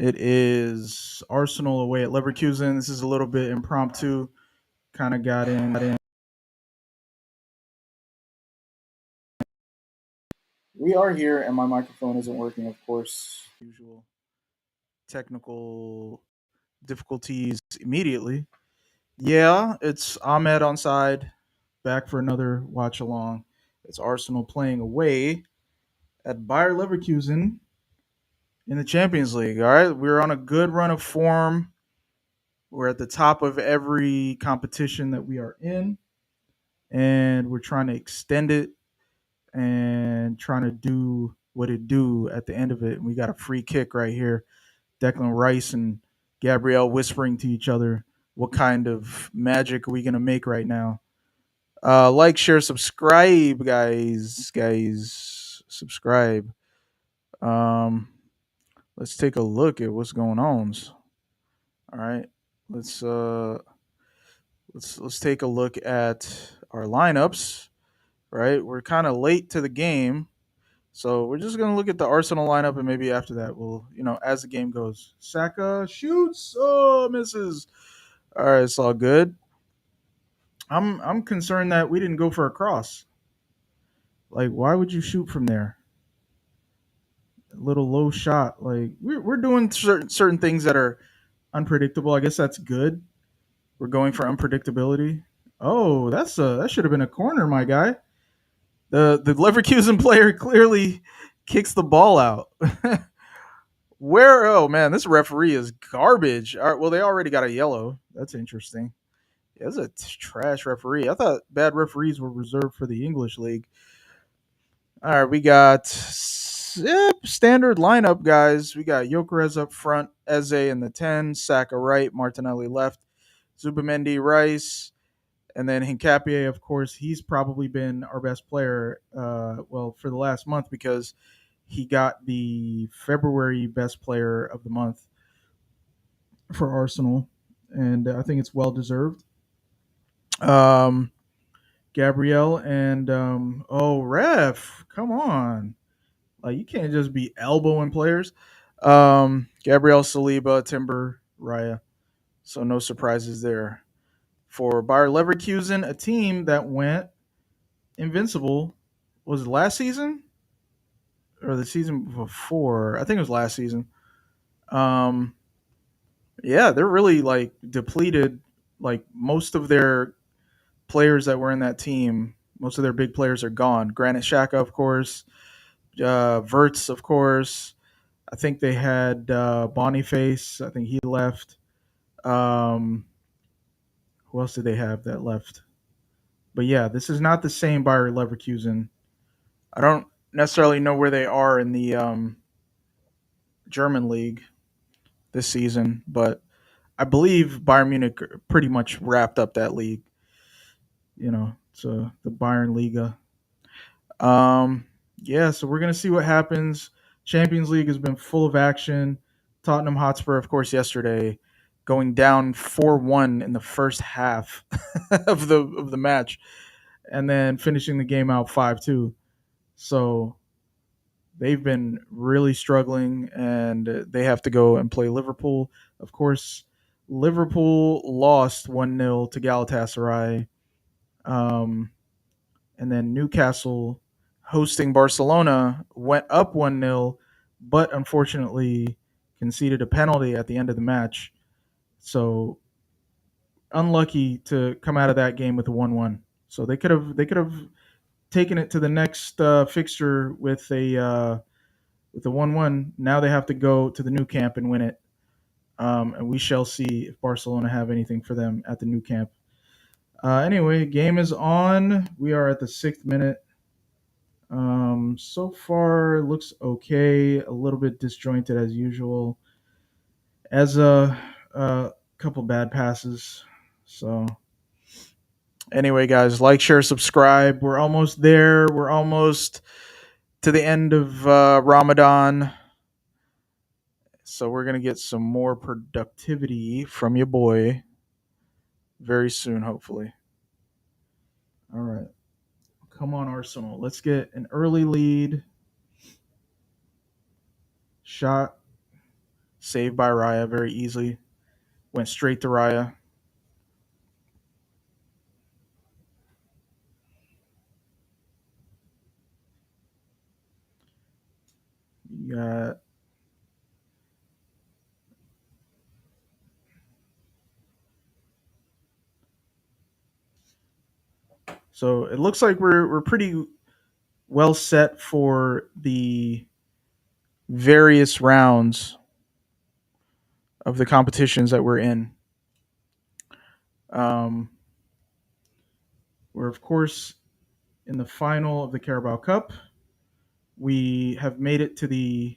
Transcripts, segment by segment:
It is Arsenal away at Leverkusen. This is a little bit impromptu. Kind of got in. We are here, and my microphone isn't working, of course. Usual technical difficulties immediately. Yeah, it's Ahmed on side, back for another watch along. It's Arsenal playing away at Bayer Leverkusen in the Champions League. All right, we're on a good run of form. We're at the top of every competition that we are in, and we're trying to extend it and trying to do what it do at the end of it. And we got a free kick right here. Declan Rice and Gabrielle whispering to each other, what kind of magic are we gonna make right now? Like, share, subscribe, guys. Guys, subscribe. Um, let's take a look at what's going on. All right, let's uh, let's take a look at our lineups. Right, we're kind of late to the game, so we're just gonna look at the Arsenal lineup, and maybe after that, we'll as the game goes. Saka shoots, oh misses. All right, it's all good. I'm concerned that we didn't go for a cross. Like, why would you shoot from there? A little low shot. Like we're doing certain things that are unpredictable. I guess that's good. We're going for unpredictability. Oh, that should have been a corner, my guy. The Leverkusen player clearly kicks the ball out. Where? Oh man, this referee is garbage. All right, well, they already got a yellow. That's interesting. Yeah, that's a trash referee. I thought bad referees were reserved for the English league. All right, we got standard lineup, guys. We got Jokeres up front, Eze in the 10, Saka right, Martinelli left, Zubamendi Rice, and then Hincapie, of course. He's probably been our best player, for the last month because he got the February best player of the month for Arsenal, and I think it's well deserved. Um, Gabrielle and ref, come on, like you can't just be elbowing players. Gabrielle Saliba, Timber, Raya, so no surprises there. For Bayer Leverkusen, a team that went invincible, was it last season or the season before? I think it was last season. Um, yeah, they're really like depleted. Like most of their players that were in that team, most of their big players are gone. Granit Xhaka, of course, Verts, of course. I think they had Boniface. I think he left. Um, who else did they have that left? But yeah, this is not the same Bayer Leverkusen. I don't necessarily know where they are in the German league this season, but I believe Bayern Munich pretty much wrapped up that league. So the Bayern Liga. Yeah, so we're gonna see what happens. Champions League has been full of action. Tottenham Hotspur, of course, yesterday going down 4-1 in the first half of the match, and then finishing the game out 5-2. So they've been really struggling, and they have to go and play Liverpool. Of course, Liverpool lost 1-0 to Galatasaray. Um, and then Newcastle hosting Barcelona went up 1-0, but unfortunately conceded a penalty at the end of the match. So unlucky to come out of that game with a 1-1. So they could have taken it to the next fixture with a 1-1. Now they have to go to the new camp and win it. And we shall see if Barcelona have anything for them at the new camp. Anyway, game is on. We are at the 6th minute. So far looks okay. A little bit disjointed as usual. As a couple bad passes. So anyway, guys, like, share, subscribe. We're almost there. We're almost to the end of Ramadan. So we're gonna get some more productivity from your boy very soon, hopefully. All right. Come on, Arsenal. Let's get an early lead. Shot. Saved by Raya very easily. Went straight to Raya. You got so it looks like we're pretty well set for the various rounds of the competitions that we're in. Um, we're of course in the final of the Carabao Cup. We have made it to the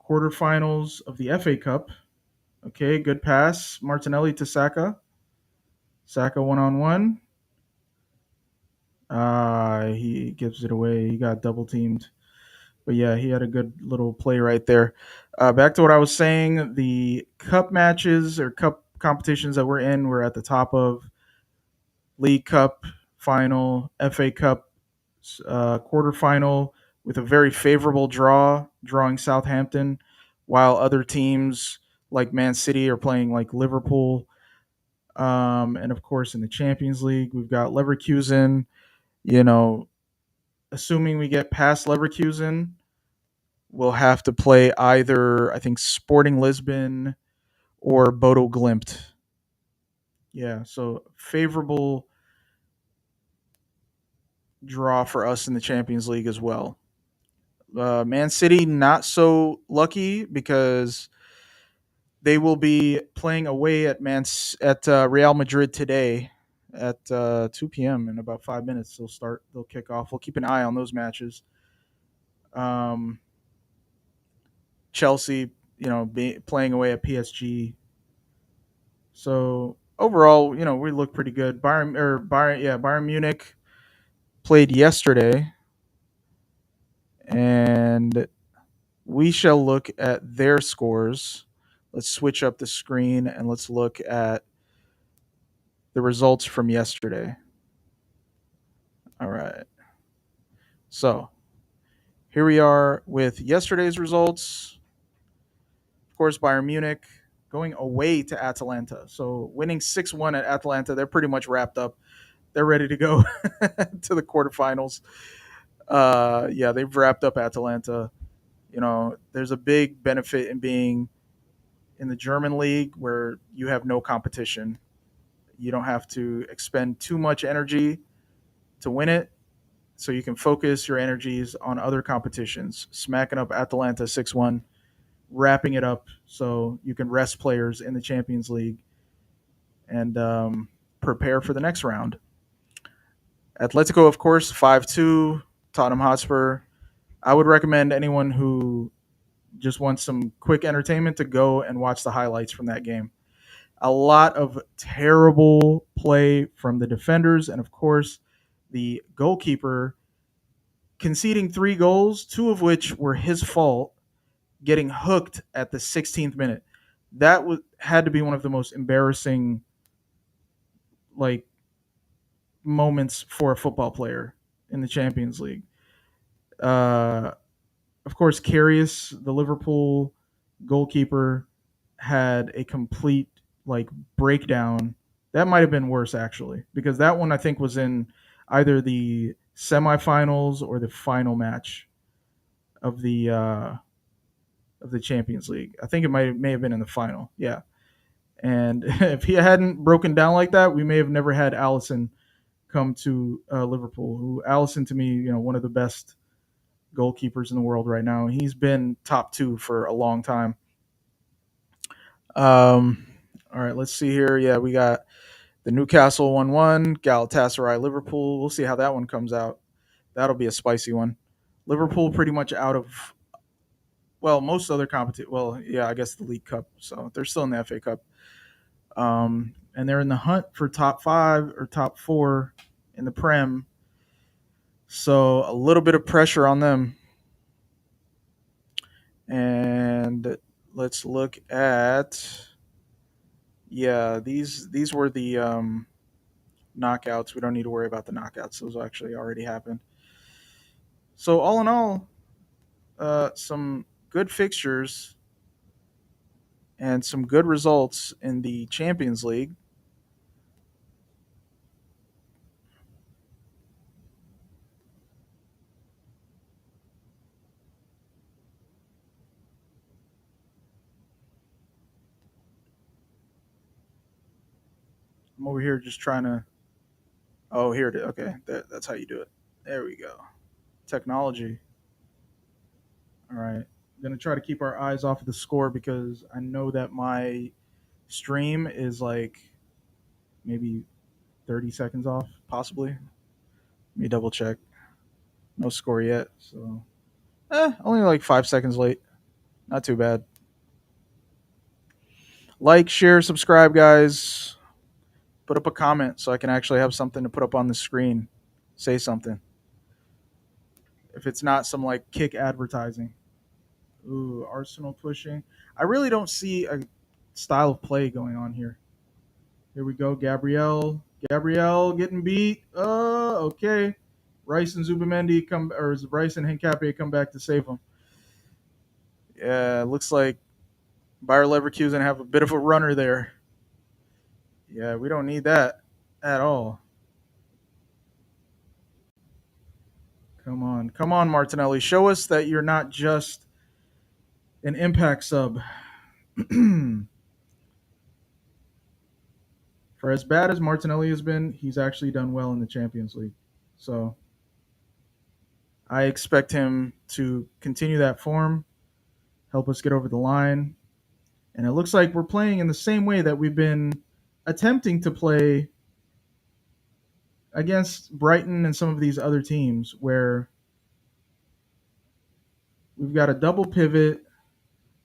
quarterfinals of the FA Cup. Okay, good pass. Martinelli to Saka. Saka 1-on-1. He gives it away. He got double teamed. But yeah, he had a good little play right there. Back to what I was saying, the cup matches or cup competitions that we're in, we're at the top of League Cup final, FA Cup quarterfinal with a very favorable draw, drawing Southampton, while other teams like Man City are playing like Liverpool. And of course, in the Champions League, we've got Leverkusen. You know, assuming we get past Leverkusen, we'll have to play either, I think, Sporting Lisbon or Bodo Glimt. Yeah, so favorable draw for us in the Champions League as well. Man City not so lucky because they will be playing away at Real Madrid today at 2 p.m. in about 5 minutes. They'll start. They'll kick off. We'll keep an eye on those matches. Um, Chelsea, playing away at PSG. So overall, we look pretty good. Bayern Munich played yesterday, and we shall look at their scores. Let's switch up the screen and let's look at the results from yesterday. All right. So here we are with yesterday's results. Of course, Bayern Munich going away to Atalanta. So winning 6-1 at Atalanta, they're pretty much wrapped up. They're ready to go to the quarterfinals. Yeah, they've wrapped up Atalanta. There's a big benefit in being in the German league where you have no competition. You don't have to expend too much energy to win it, so you can focus your energies on other competitions. Smacking up Atalanta 6-1, wrapping it up so you can rest players in the Champions League and prepare for the next round. Atletico, of course, 5-2. Tottenham Hotspur. I would recommend anyone who just wants some quick entertainment to go and watch the highlights from that game. A lot of terrible play from the defenders, and of course, the goalkeeper conceding 3 goals, two of which were his fault, getting hooked at the 16th minute. That had to be one of the most embarrassing like moments for a football player in the Champions League. Uh, of course, Karius, the Liverpool goalkeeper, had a complete like breakdown. That might have been worse actually, because that one I think was in either the semifinals or the final match of the Champions League. I think it may have been in the final. Yeah, and if he hadn't broken down like that, we may have never had Allison come to Liverpool. Who Allison to me, one of the best goalkeepers in the world right now. He's been top two for a long time. Um, all right, let's see here. Yeah, we got the Newcastle 1-1, Galatasaray Liverpool. We'll see how that one comes out. That'll be a spicy one. Liverpool pretty much out of most other competition. Well, yeah, I guess the League Cup. So they're still in the FA Cup. And they're in the hunt for top 5 or top 4 in the Prem. So a little bit of pressure on them. And let's look at these were the knockouts. We don't need to worry about the knockouts. Those actually already happened. So all in all, some good fixtures. and some good results in the Champions League. I'm over here just trying to. Oh, here it is. Okay, that's how you do it. There we go. Technology. All right. I'm gonna try to keep our eyes off of the score because I know that my stream is like maybe 30 seconds off, possibly. Let me double check. No score yet, so only like 5 seconds late. Not too bad. Like, share, subscribe, guys. Put up a comment so I can actually have something to put up on the screen. Say something. If it's not some like kick advertising. Ooh, Arsenal pushing. I really don't see a style of play going on here. Here we go, Gabriel. Gabriel getting beat. Okay. Rice and Zubamendi come, or Rice and Hincapié come back to save him. Yeah, looks like Bayer Leverkusen have a bit of a runner there. Yeah, we don't need that at all. Come on, Martinelli. Show us that you're not just an impact sub. For as bad as Martinelli has been, he's actually done well in the Champions League. So I expect him to continue that form, help us get over the line. And it looks like we're playing in the same way that we've been attempting to play against Brighton and some of these other teams, where we've got a double pivot,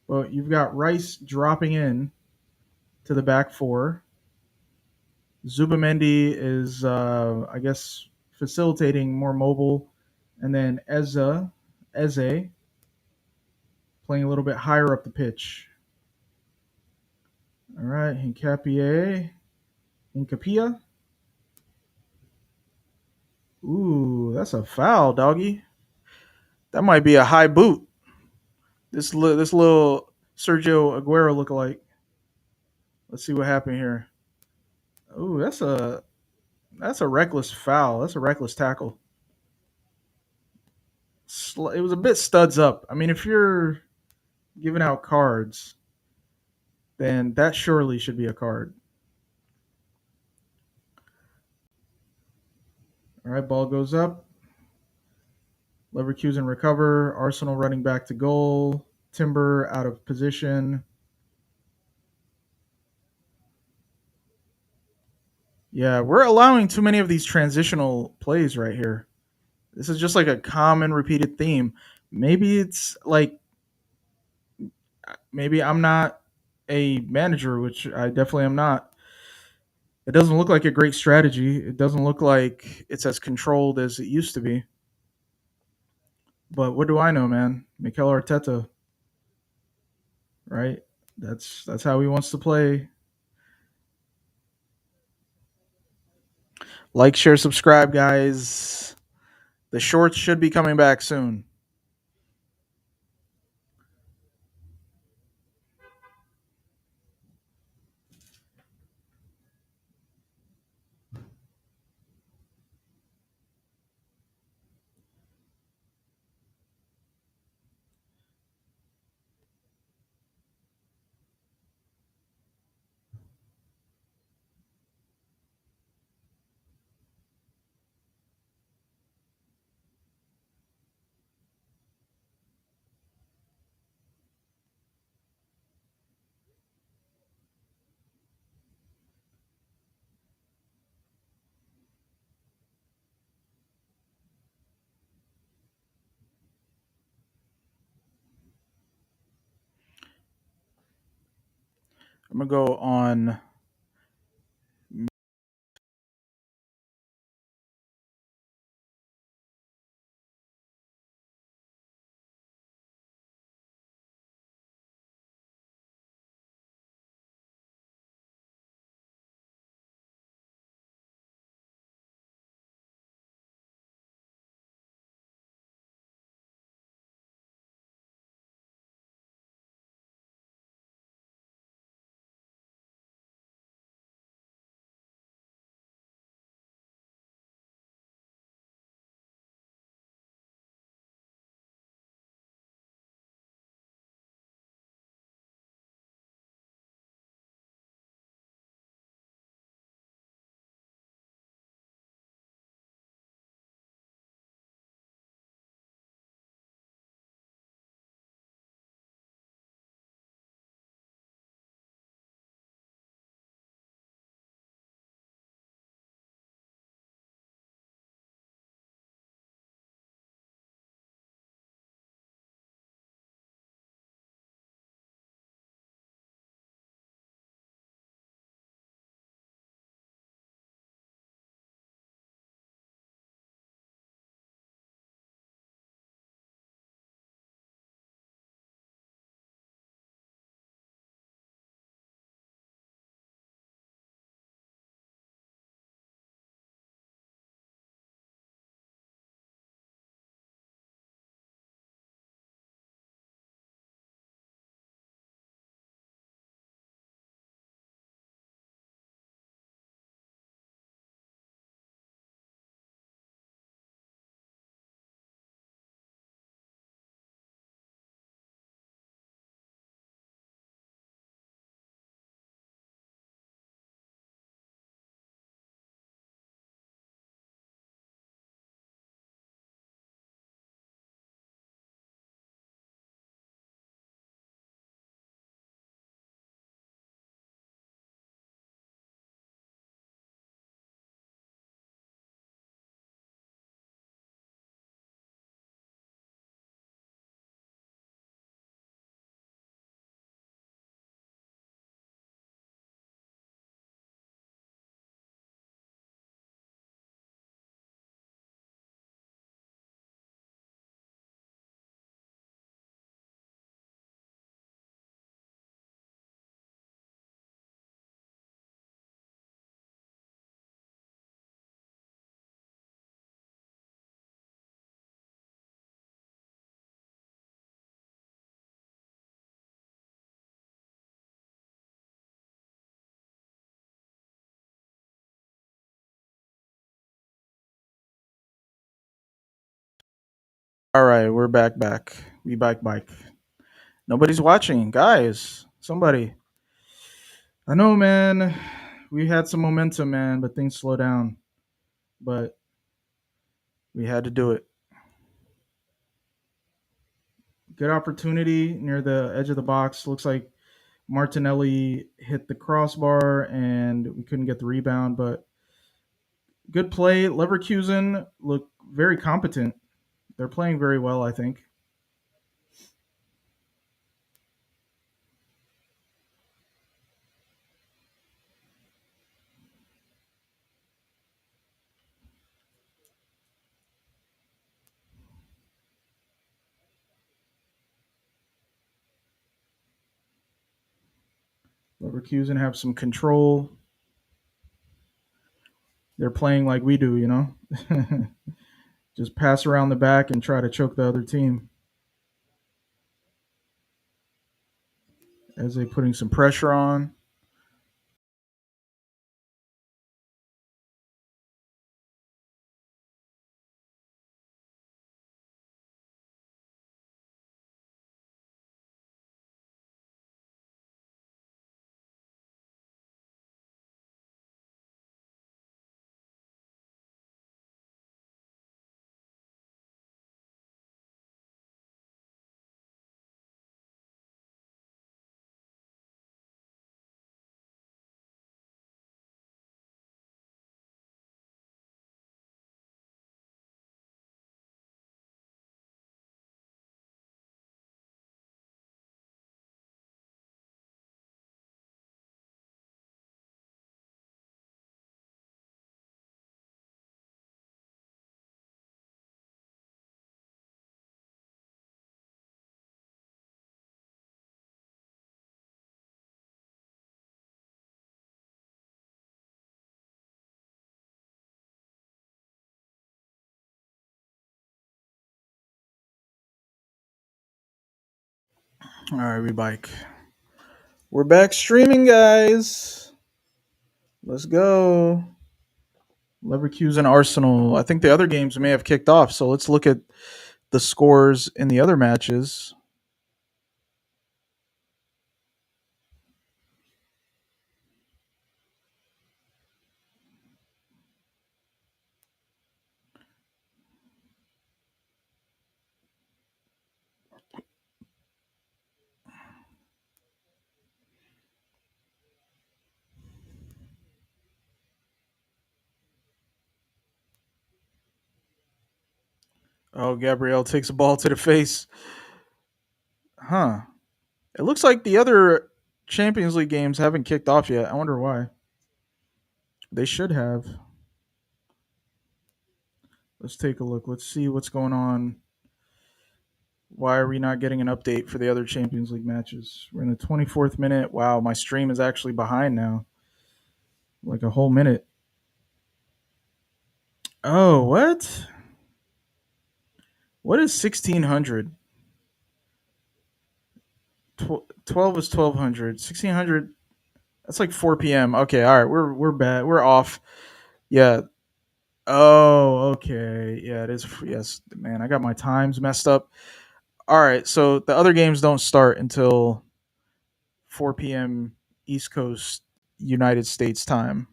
but you've got Rice dropping in to the back four. Zubamendi is, I guess, facilitating more mobile, and then Eze playing a little bit higher up the pitch. All right, Hincapia. Ooh, that's a foul, doggy. That might be a high boot. This little Sergio Aguero lookalike. Let's see what happened here. Ooh, that's a reckless foul. That's a reckless tackle. It was a bit studs up. I mean, if you're giving out cards, then that surely should be a card. All right, ball goes up. Leverkusen recover. Arsenal running back to goal. Timber out of position. Yeah, we're allowing too many of these transitional plays right here. This is just like a common repeated theme. Maybe it's like maybe I'm not a manager, which I definitely am not. It doesn't look like a great strategy. It doesn't look like it's as controlled as it used to be. But what do I know, man? Mikel Arteta, right? That's how he wants to play. Like, share, subscribe, guys. The shorts should be coming back soon. I'm gonna go on All right, we're back. We back. Nobody's watching, guys. Somebody. I know, man. We had some momentum, man, but things slow down. But we had to do it. Good opportunity near the edge of the box. Looks like Martinelli hit the crossbar and we couldn't get the rebound, but good play. Leverkusen look very competent. They're playing very well, I think. Leverkusen have some control. They're playing like we do, you know? Just pass around the back and try to choke the other team as they putting some pressure on. All right, we bike. We're back streaming, guys. Let's go. Leverkusen Arsenal. I think the other games may have kicked off, so let's look at the scores in the other matches. Oh, Gabriel takes a ball to the face. Huh. It looks like the other Champions League games haven't kicked off yet. I wonder why. They should have. Let's take a look. Let's see what's going on. Why are we not getting an update for the other Champions League matches? We're in the 24th minute. Wow, my stream is actually behind now. Like a whole minute. Oh, what? What is 1600? 12 is 1200. 1600, that's like 4 p.m. Okay, all right. We're bad. We're off. Yeah. Oh, okay. Yeah, it is. Yes, man, I got my times messed up. All right, so the other games don't start until 4 p.m. East Coast United States time.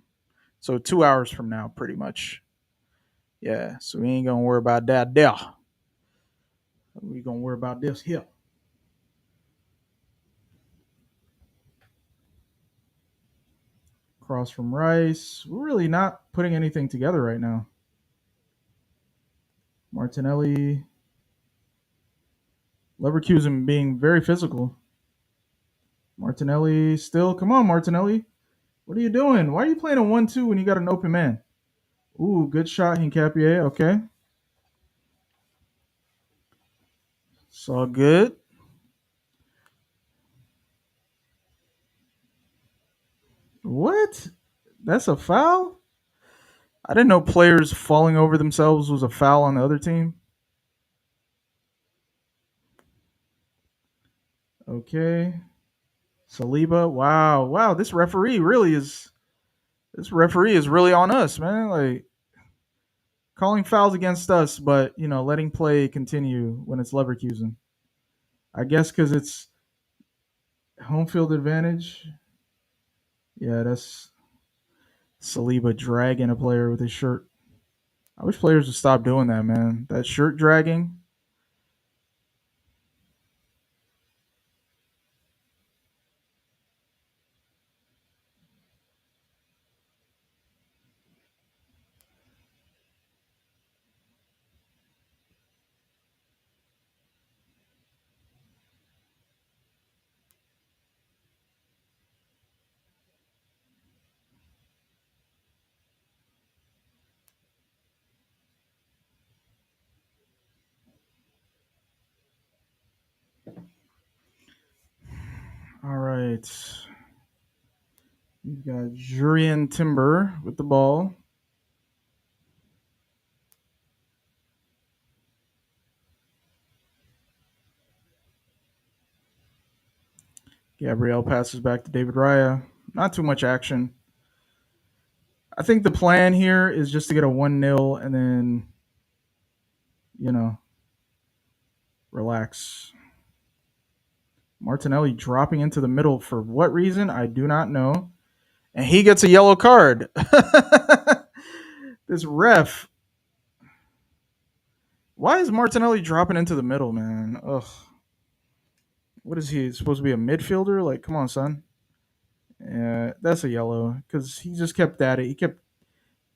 So 2 hours from now, pretty much. Yeah, so we ain't gonna worry about that there. We gonna worry about this here. Cross from Rice. We're really not putting anything together right now. Martinelli. Leverkusen being very physical. Martinelli still. Come on, Martinelli. What are you doing? Why are you playing a 1-2 when you got an open man? Ooh, good shot, Hincapié. Okay. It's all good. What? That's a foul? I didn't know players falling over themselves was a foul on the other team. Okay. Saliba. Wow. Wow. This referee is really on us, man. Like calling fouls against us, but letting play continue when it's Leverkusen. I guess because it's home field advantage. Yeah, that's Saliba dragging a player with his shirt. I wish players would stop doing that, man. That shirt dragging. All right. We've got Jurian Timber with the ball. Gabriel passes back to David Raya. Not too much action. I think the plan here is just to get a 1-0 and then, you know, relax. Martinelli dropping into the middle for what reason? I do not know. And he gets a yellow card. This ref. Why is Martinelli dropping into the middle, man? Ugh. What is he supposed to be, a midfielder? Like, come on, son. Yeah, that's a yellow because he just kept at it. He kept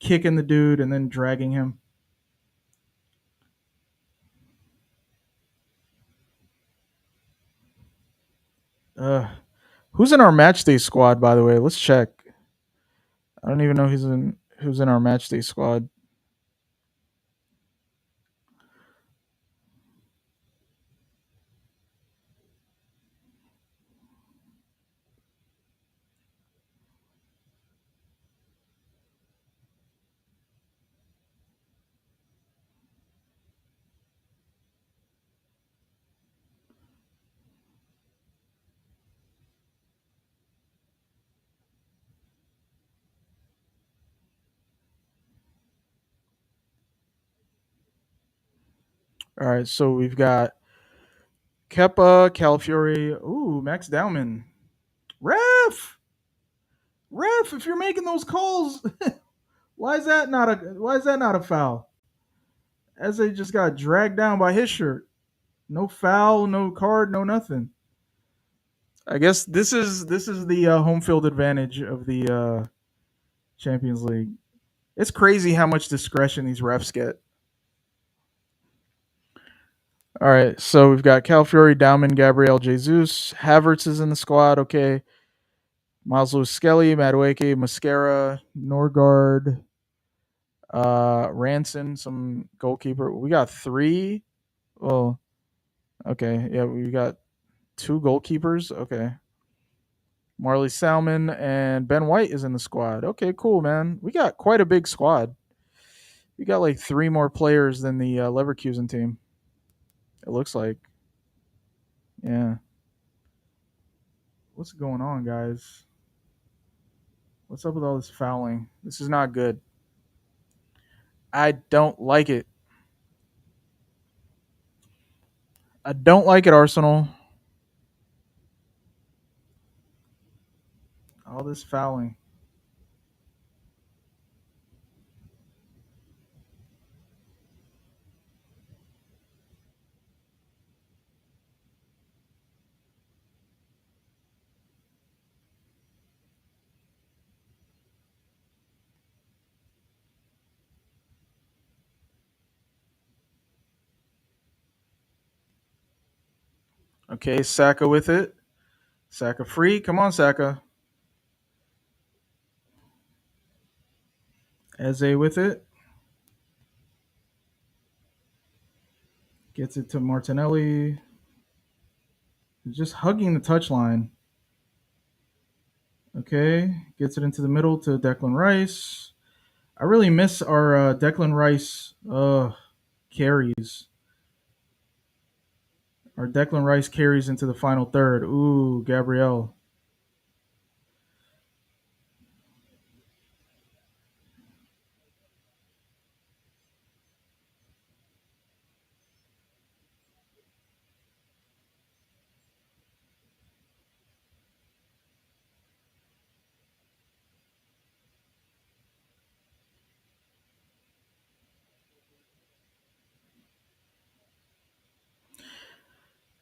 kicking the dude and then dragging him. Uh, who's in our match day squad, by the way? Let's check. I don't even know who's in our match day squad. All right, so we've got Kepa, Calafiori, ooh, Max Dowman. Ref, ref, if you're making those calls, why is that not a foul? Eze just got dragged down by his shirt. No foul, no card, no nothing. I guess this is the home field advantage of the Champions League. It's crazy how much discretion these refs get. All right, so we've got Calafiori, Dowman, Gabriel Jesus, Havertz is in the squad. Okay, Miles Lewis Skelly, Madueke, Mascara, Norgard, Ranson, some goalkeeper. We got three. Well, okay, yeah, we got two goalkeepers. Okay, Marley Salmon and Ben White is in the squad. Okay, cool, man. We got quite a big squad. We got like three more players than the Leverkusen team. It looks like. Yeah. What's going on, guys? What's up with all this fouling? This is not good. I don't like it. I don't like it, Arsenal. All this fouling. Okay, Saka with it. Saka free. Come on, Saka. Eze with it. Gets it to Martinelli. Just hugging the touchline. Okay, gets it into the middle to Declan Rice. I really miss our Declan Rice carries. Our Declan Rice carries into the final third. Ooh, Gabrielle.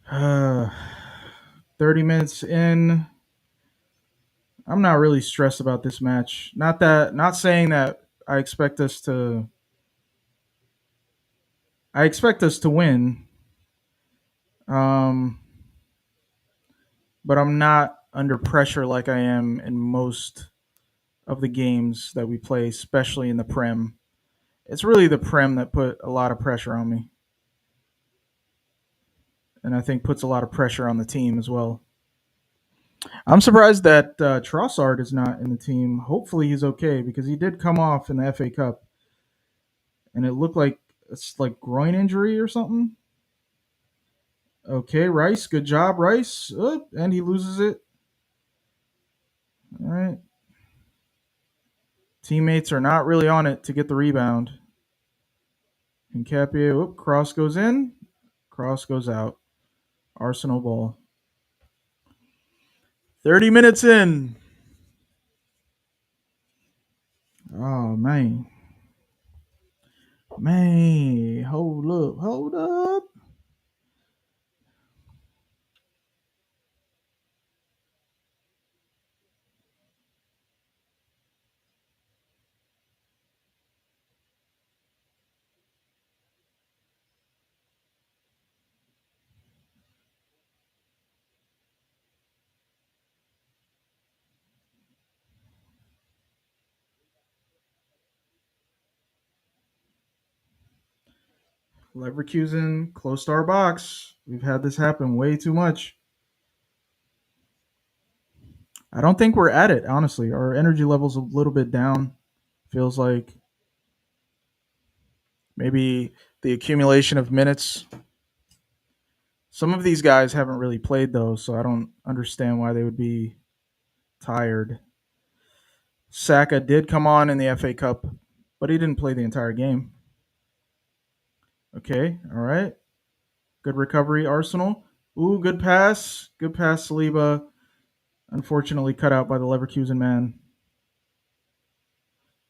Uh, 30 minutes in. I'm not really stressed about this match. Not saying that I expect us to I expect us to win. Um, but I'm not under pressure like I am in most of the games that we play, especially in the Prem. It's really the Prem that put a lot of pressure on me, and I think puts a lot of pressure on the team as well. I'm surprised that Trossard is not in the team. Hopefully, he's okay because he did come off in the FA Cup, and it looked like it's like groin injury or something. Okay, Rice, good job, Rice. And he loses it. All right, teammates are not really on it to get the rebound. And Capia, cross goes in, cross goes out. Arsenal ball. 30 minutes in. Oh man. Man, hold up. Leverkusen close to our box. We've had this happen way too much. I don't think we're at it, honestly. Our energy level's a little bit down. Feels like maybe the accumulation of minutes. Some of these guys haven't really played though, so I don't understand why they would be tired. Saka did come on in the FA Cup, but he didn't play the entire game. Okay, all right. Good recovery, Arsenal. Ooh, good pass. Good pass, Saliba. Unfortunately, cut out by the Leverkusen man.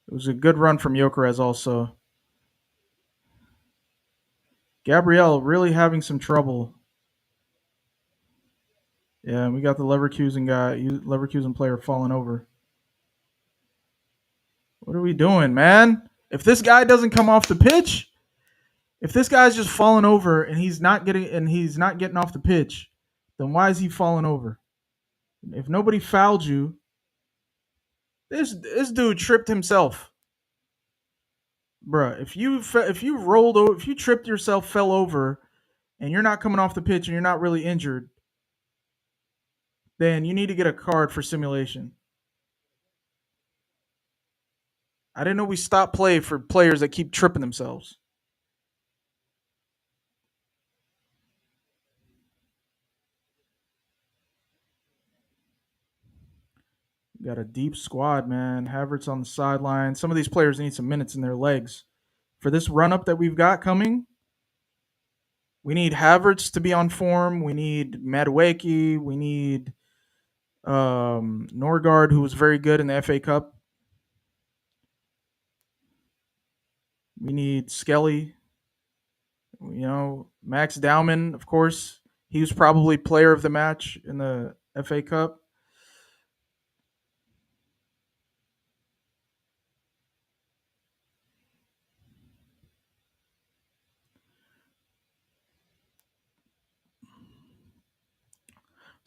It was a good run from Jokeres also. Gabriel really having some trouble. Yeah, we got the Leverkusen player falling over. What are we doing, man? If this guy doesn't come off the pitch, if this guy's just falling over and he's not getting off the pitch, then why is he falling over? If nobody fouled you, this dude tripped himself, bruh. If you tripped yourself, fell over, and you're not coming off the pitch and you're not really injured, then you need to get a card for simulation. I didn't know we stopped play for players that keep tripping themselves. We got a deep squad, man. Havertz on the sideline. Some of these players need some minutes in their legs. For this run up that we've got coming, we need Havertz to be on form. We need Madueke. We need Norgard, who was very good in the FA Cup. We need Skelly. Max Dowman, of course. He was probably player of the match in the FA Cup.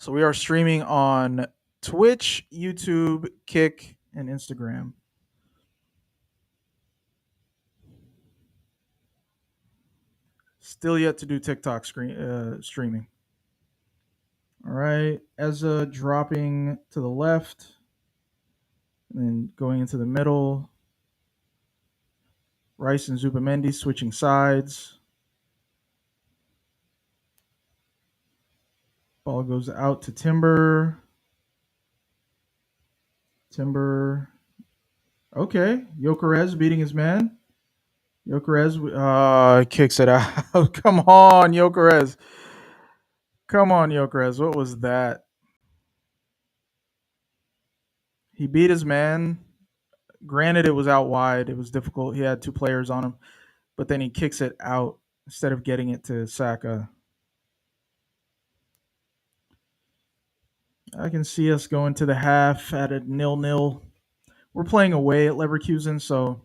So we are streaming on Twitch, YouTube, Kick, and Instagram. Still yet to do TikTok streaming. All right, Ezra dropping to the left, and then going into the middle. Rice and Zubamendi switching sides. Ball goes out to Timber. Timber. Okay, Jokeres beating his man. Jokeres kicks it out. Come on, Jokeres. Come on, Jokeres. What was that? He beat his man. Granted, it was out wide. It was difficult. He had two players on him, but then he kicks it out instead of getting it to Saka. I can see us going to the half at a 0-0. We're playing away at Leverkusen, so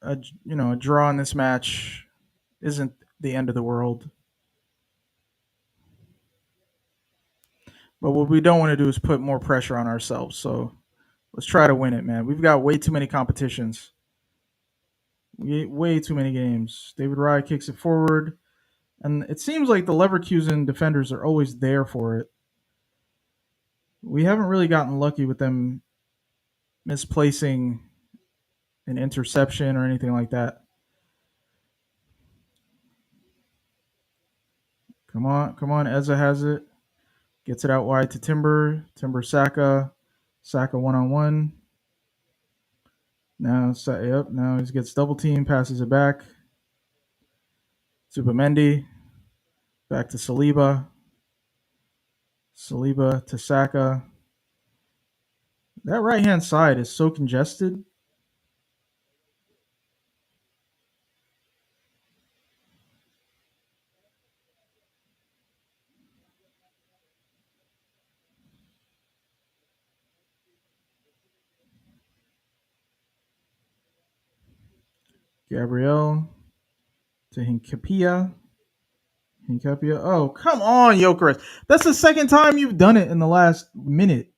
a draw in this match isn't the end of the world. But what we don't want to do is put more pressure on ourselves. So let's try to win it, man. We've got way too many competitions. Way too many games. David Raya kicks it forward, and it seems like the Leverkusen defenders are always there for it. We haven't really gotten lucky with them misplacing an interception or anything like that. Come on, come on. Eza has it. Gets it out wide to Timber. Timber Saka. Saka 1-on-1. Now, yep. Now he gets double team. Passes it back. Zubimendi. Back to Saliba. Saliba to Saka. That right hand side is so congested. Gabriel to Hinkapia. Hinkapia. Oh, come on, Jokeres. That's the second time you've done it in the last minute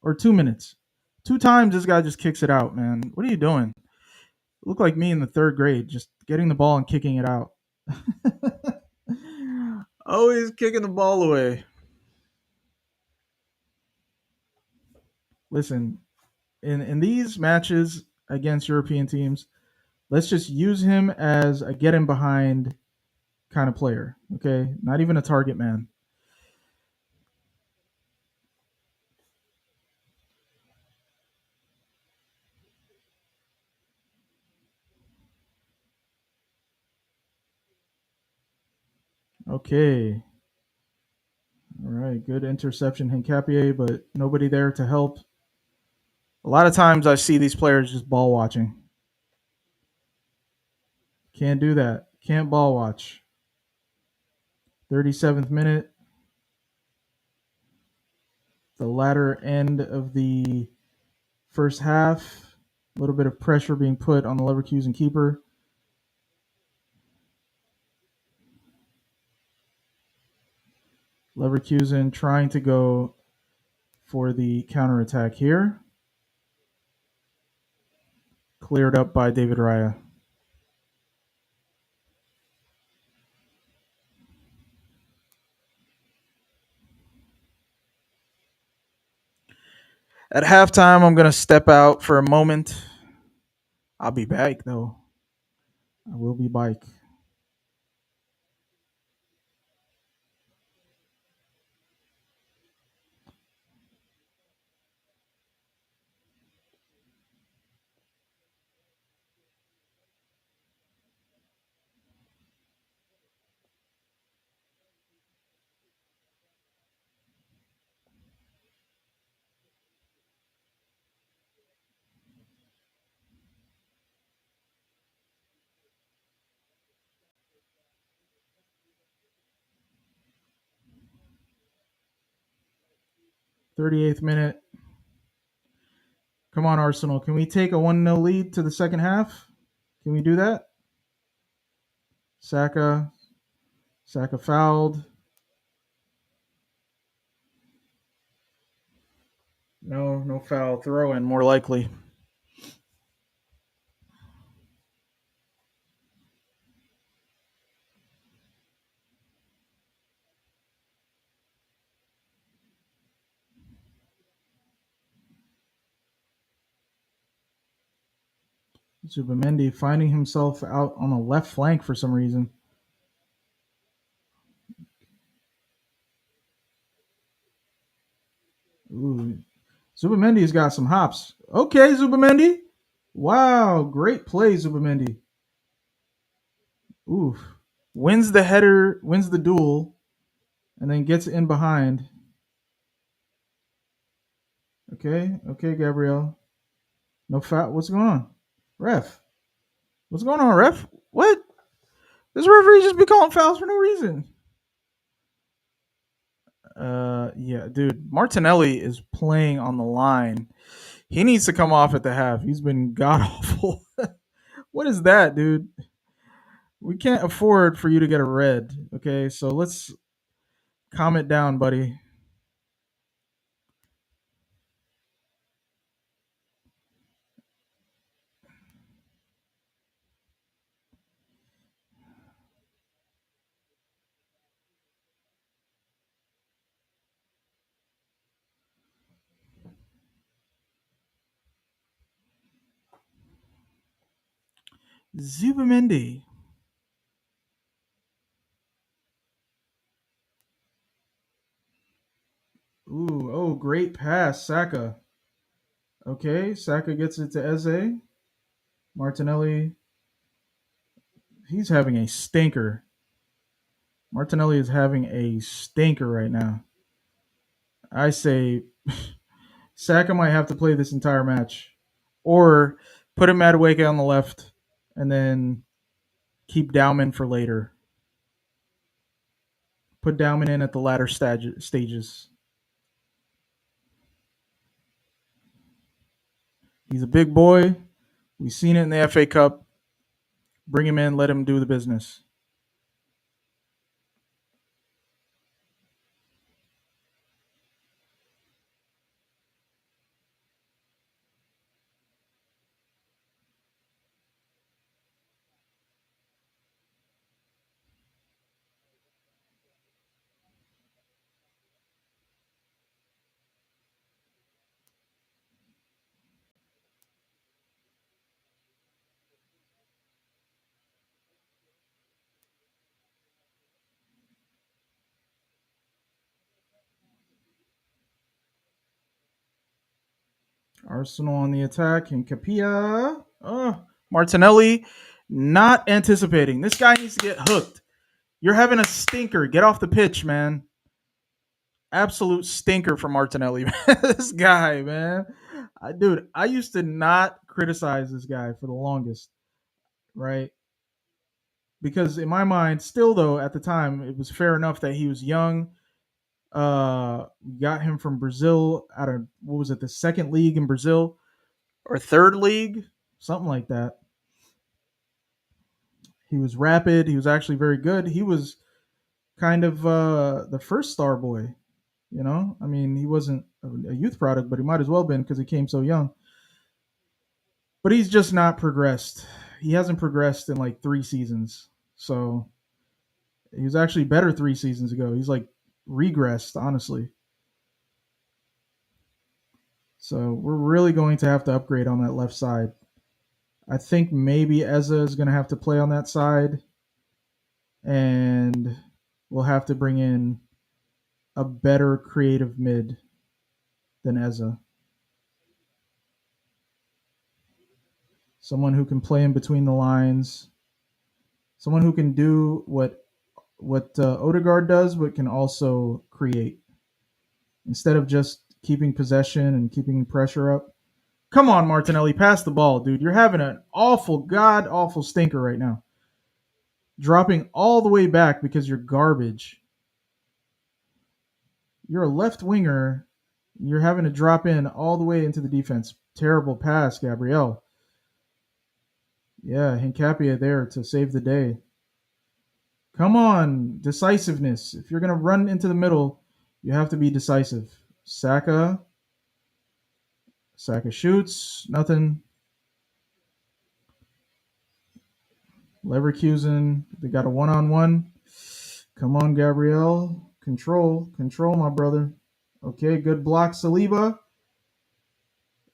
or 2 minutes. 2 times this guy just kicks it out, man. What are you doing? Look like me in the third grade, just getting the ball and kicking it out. Always kicking the ball away. Listen, in these matches against European teams, let's just use him as a get him behind kind of player. Okay, not even a target man. Okay. All right, good interception, Hincapie, but nobody there to help. A lot of times I see these players just ball watching. Can't do that. Can't ball watch. 37th minute. The latter end of the first half. A little bit of pressure being put on the Leverkusen keeper. Leverkusen trying to go for the counterattack here. Cleared up by David Raya. At halftime, I'm going to step out for a moment. I'll be back, though. I will be back. Thirty-eighth minute. Come on, Arsenal. Can we take a 1-0 lead to the second half? Can we do that? Saka. Saka fouled. No foul. Throw in, more likely. Zubimendi finding himself out on the left flank for some reason. Ooh. Zubimendi's got some hops. Okay, Zubimendi. Wow, great play, Zubimendi. Oof. Wins the header, wins the duel, and then gets in behind. Okay, Gabriel. No foul. What's going on? Ref. What's going on, ref? What? This referee just be calling fouls for no reason. Yeah, dude. Martinelli is playing on the line. He needs to come off at the half. He's been god awful. What is that, dude? We can't afford for you to get a red. Okay, so let's calm it down, buddy. Zubamendi. Ooh, oh, great pass, Saka. Okay, Saka gets it to Eze. Martinelli, he's having a stinker. Martinelli is having a stinker right now. I say Saka might have to play this entire match, or put him at Madueke on the left, and then keep Dowman for later. Put Dowman in at the latter stages. He's a big boy. We've seen it in the FA Cup. Bring him in, let him do the business. Arsenal on the attack, and Capia. Oh, Martinelli not anticipating. This guy needs to get hooked. You're having a stinker. Get off the pitch, man. Absolute stinker for Martinelli. This guy, man. Dude, I used to not criticize this guy for the longest, right? Because in my mind, still though, at the time, it was fair enough that he was young. Got him from Brazil out of what was it, the second league in Brazil or third league, something like that. He was rapid. He was actually very good. He was kind of the first star boy. You know, I mean, he wasn't a youth product, but he might as well been because he came so young. But he's just not progressed. He hasn't progressed in like 3 seasons. So he was actually better 3 seasons ago. He's like regressed, honestly. So we're really going to have to upgrade on that left side. I think maybe Eza is going to have to play on that side, and we'll have to bring in a better creative mid than Eza. Someone who can play in between the lines. Someone who can do what Odegaard does, but can also create instead of just keeping possession and keeping pressure up. Come on, Martinelli, pass the ball, dude. You're having an awful, god awful stinker right now. Dropping all the way back because you're garbage. You're a left winger. You're having to drop in all the way into the defense. Terrible pass, Gabriel. Yeah, Hincapia there to save the day. Come on, decisiveness. If you're going to run into the middle, you have to be decisive. Saka. Saka shoots. Nothing. Leverkusen. They got a one-on-one. Come on, Gabriel. Control. Control, my brother. Okay, good block, Saliba.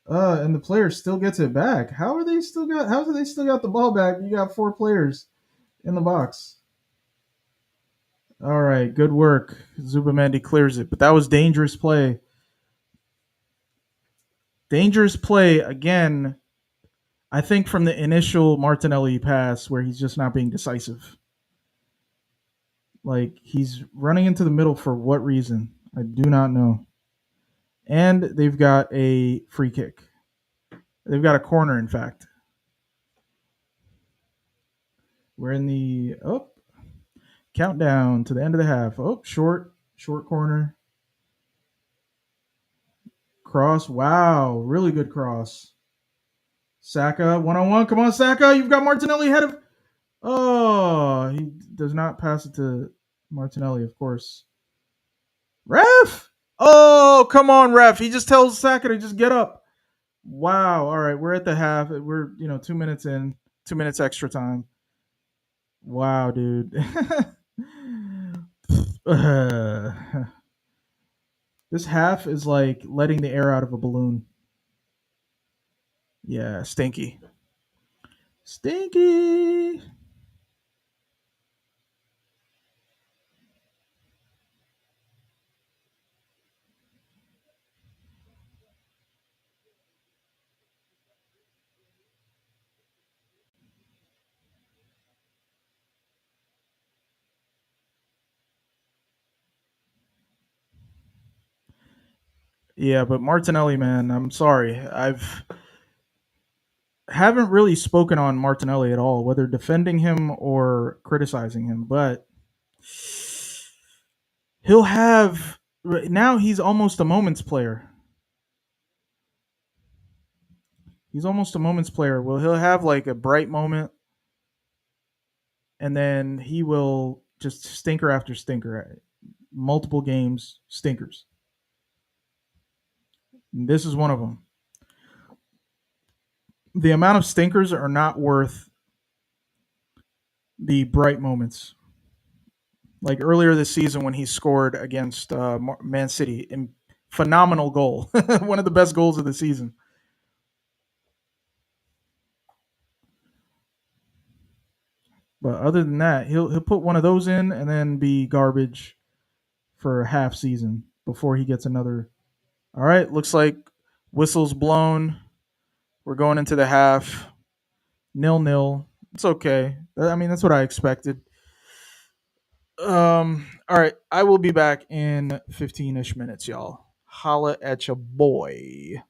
And the player still gets it back. How do they still got the ball back? You got 4 players in the box. All right, good work. Zubamendi clears it, but that was dangerous play. Dangerous play again. I think from the initial Martinelli pass where he's just not being decisive. Like he's running into the middle for what reason? I do not know. And they've got a free kick. They've got a corner, in fact. We're in the countdown to the end of the half. Oh, short corner. Cross. Wow, really good cross. Saka, 1-on-1. Come on, Saka. You've got Martinelli ahead of. Oh, he does not pass it to Martinelli, of course. Ref! Oh, come on, ref. He just tells Saka to just get up. Wow. All right, we're at the half. We're 2 minutes in. 2 minutes extra time. Wow, dude. Uh, this half is like letting the air out of a balloon. Yeah, stinky. Stinky. Yeah, but Martinelli, man, I'm sorry. I've haven't really spoken on Martinelli at all, whether defending him or criticizing him, but he'll have now he's almost a moments player. He's almost a moments player. Well, he'll have like a bright moment and then he will just stinker after stinker. Multiple games, stinkers. And this is one of them. The amount of stinkers are not worth the bright moments. Like earlier this season when he scored against Man City, in phenomenal goal, one of the best goals of the season. But other than that, he'll put one of those in and then be garbage for a half season before he gets another. All right, looks like whistles blown. We're going into the half. 0-0. It's okay. I mean, that's what I expected. All right, I will be back in 15ish minutes, y'all. Holla at your boy.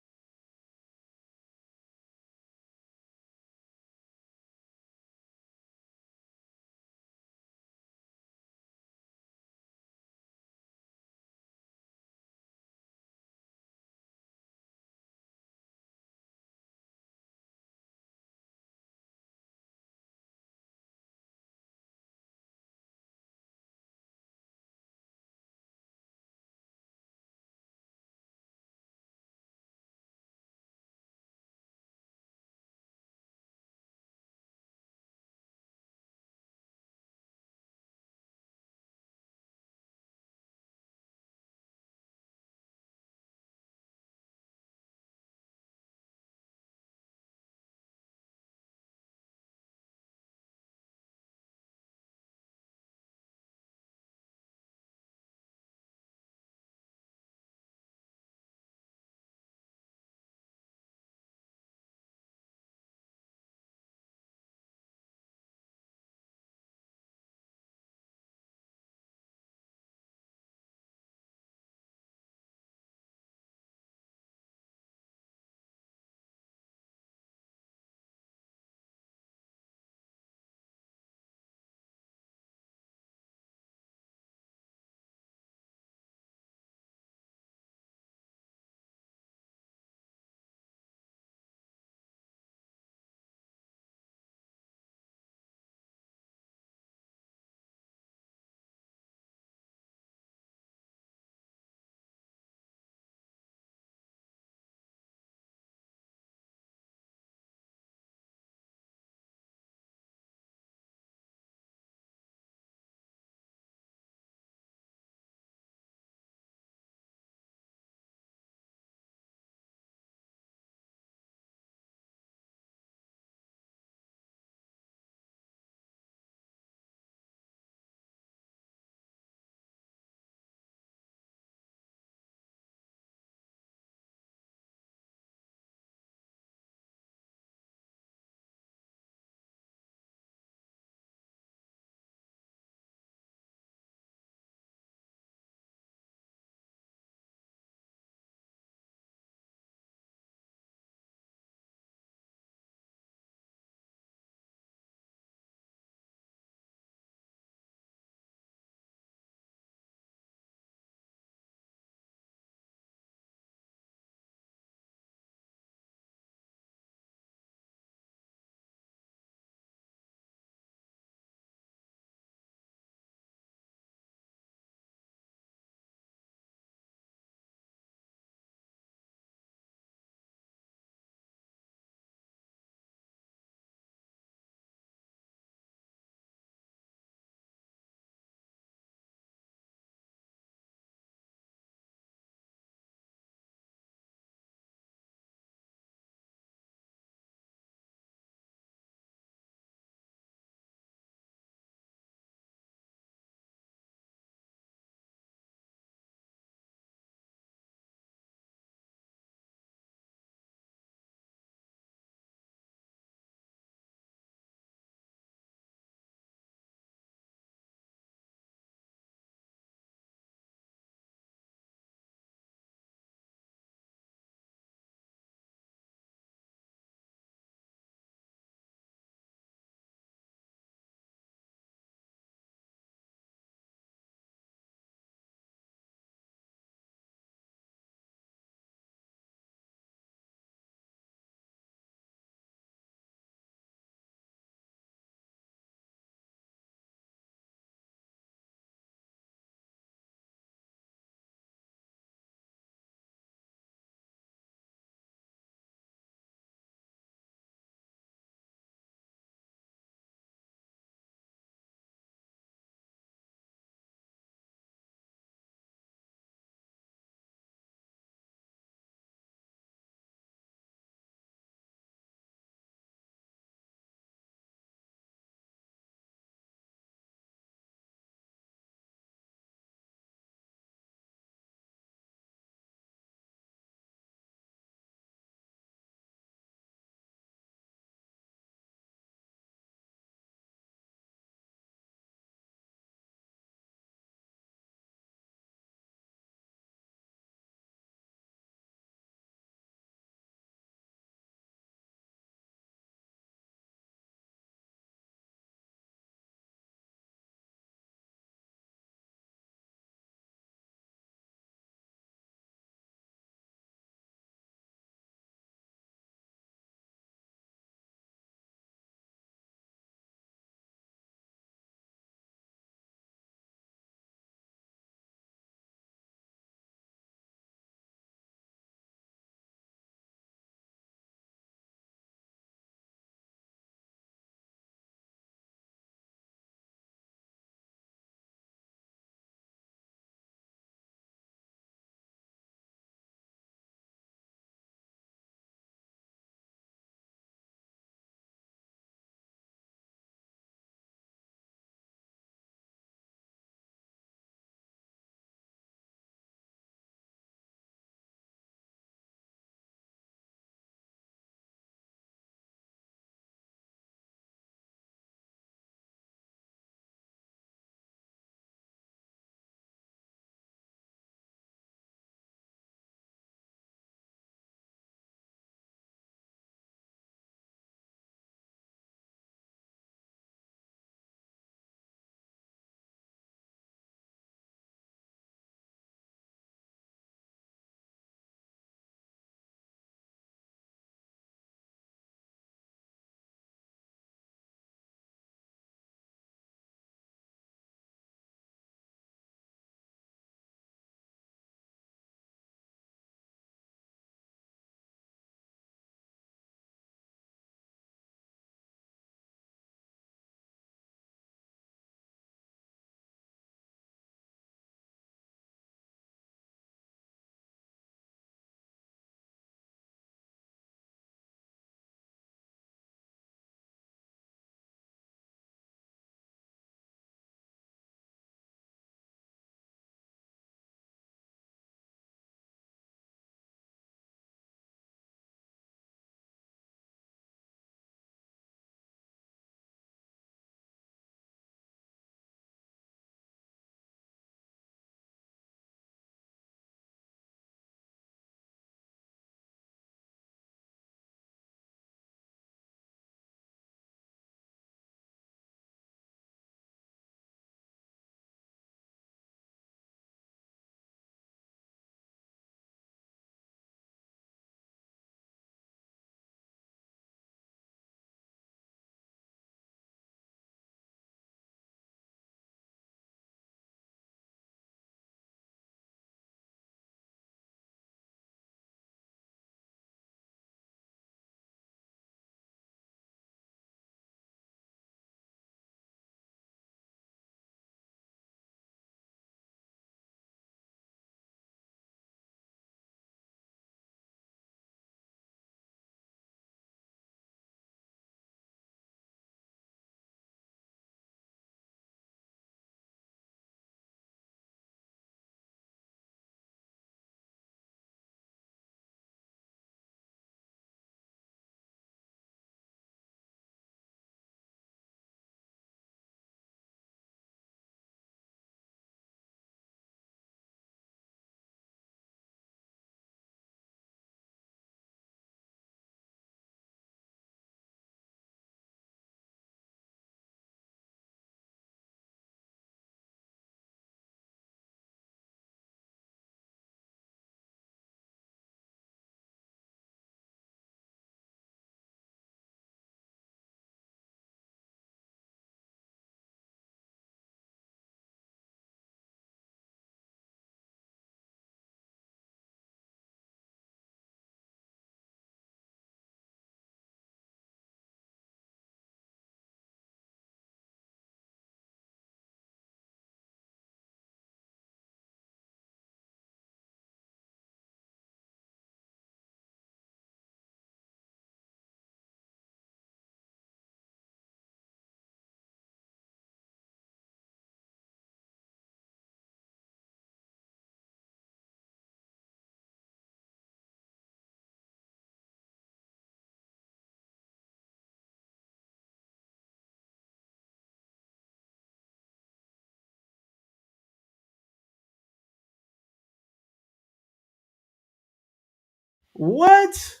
What?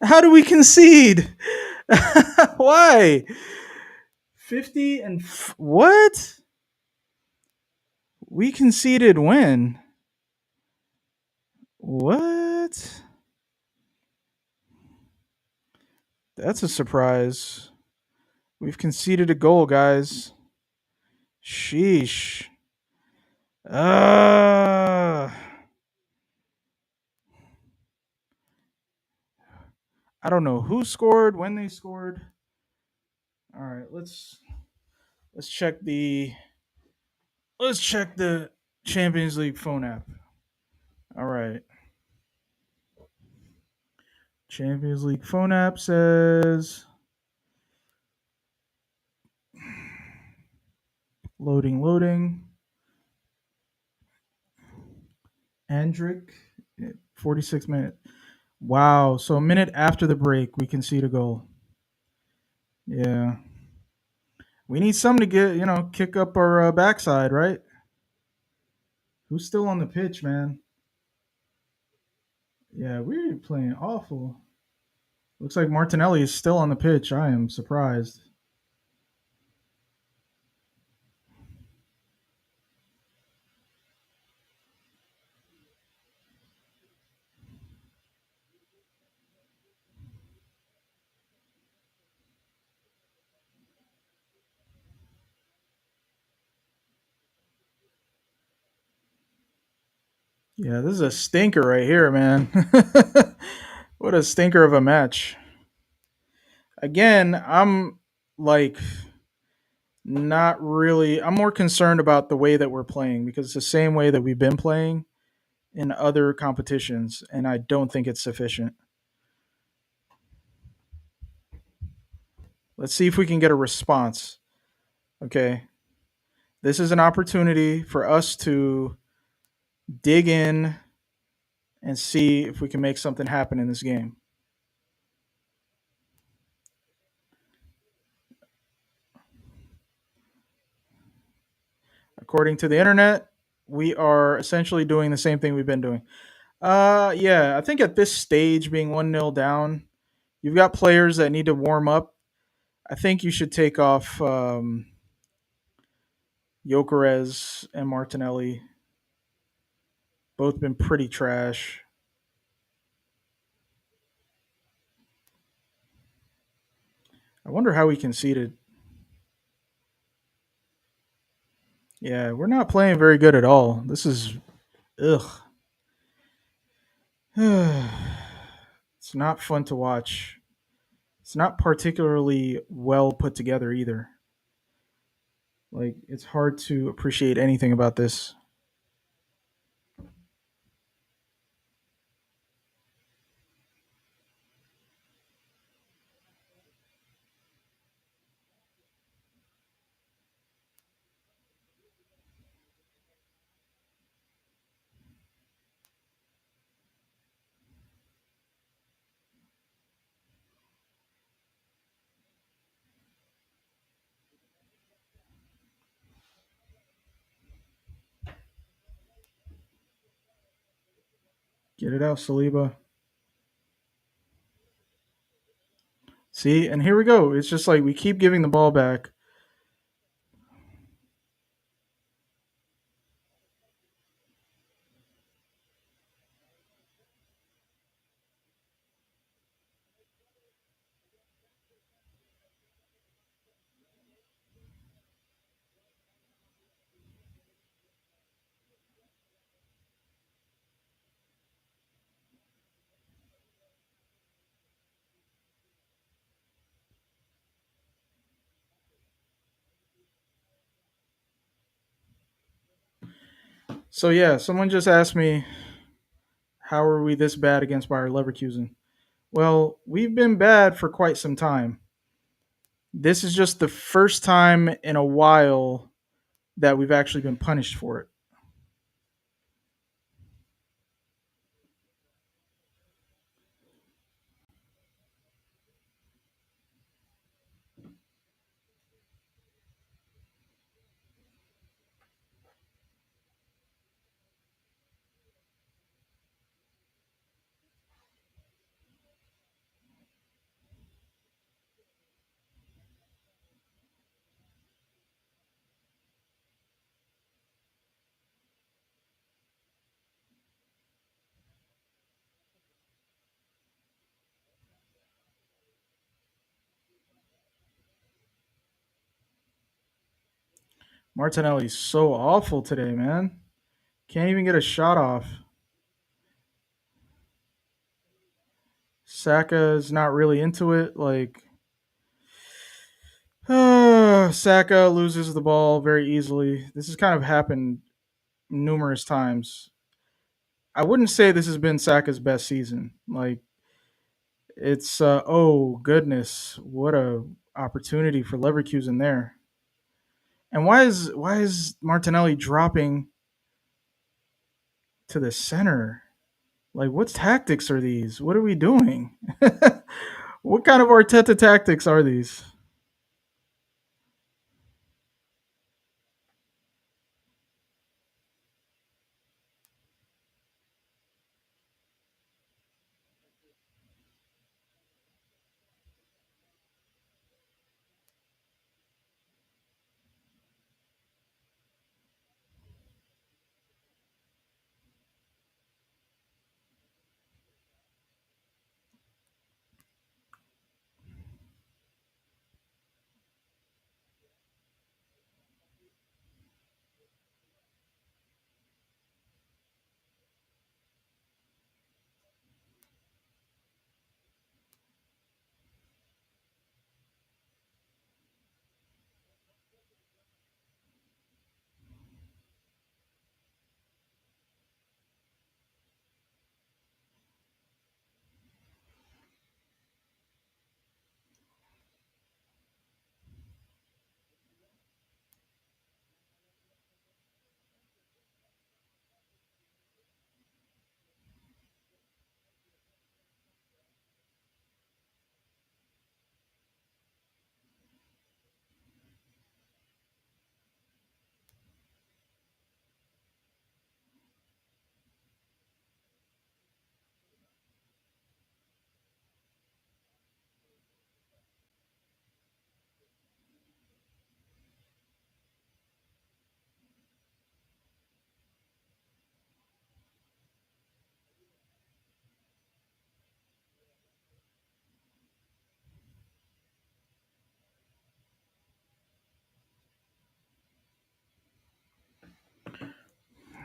How do we concede? Why? 50 and what? We conceded when? What? That's a surprise. We've conceded a goal, guys. Sheesh. Uh, I don't know who scored, when they scored. All right, let's check the let's check the Champions League phone app. All right. Champions League phone app says loading, loading. Andrick, 46 minutes. Wow. So a minute after the break, we concede a goal. Yeah. We need something to get, kick up our backside, right? Who's still on the pitch, man? Yeah, we're playing awful. Looks like Martinelli is still on the pitch. I am surprised. Yeah, this is a stinker right here, man. What a stinker of a match. Again, I'm like not really. I'm more concerned about the way that we're playing because it's the same way that we've been playing in other competitions, and I don't think it's sufficient. Let's see if we can get a response. Okay. This is an opportunity for us to dig in and see if we can make something happen in this game. According to the internet, we are essentially doing the same thing we've been doing. Yeah, I think at this stage, being 1-0 down, you've got players that need to warm up. I think you should take off Jokeres and Martinelli. Both been pretty trash. I wonder how we conceded. Yeah, we're not playing very good at all. This is ugh. It's not fun to watch. It's not particularly well put together either. Like it's hard to appreciate anything about this. Get it out, Saliba. See, and here we go. It's just like we keep giving the ball back. So yeah, someone just asked me, how are we this bad against Bayer Leverkusen? Well, we've been bad for quite some time. This is just the first time in a while that we've actually been punished for it. Martinelli's so awful today, man. Can't even get a shot off. Saka is not really into it. Like, Saka loses the ball very easily. This has kind of happened numerous times. I wouldn't say this has been Saka's best season. Like, it's oh goodness, what a opportunity for Leverkusen there. And why is Martinelli dropping to the center? Like, what tactics are these? What are we doing? What kind of Arteta tactics are these?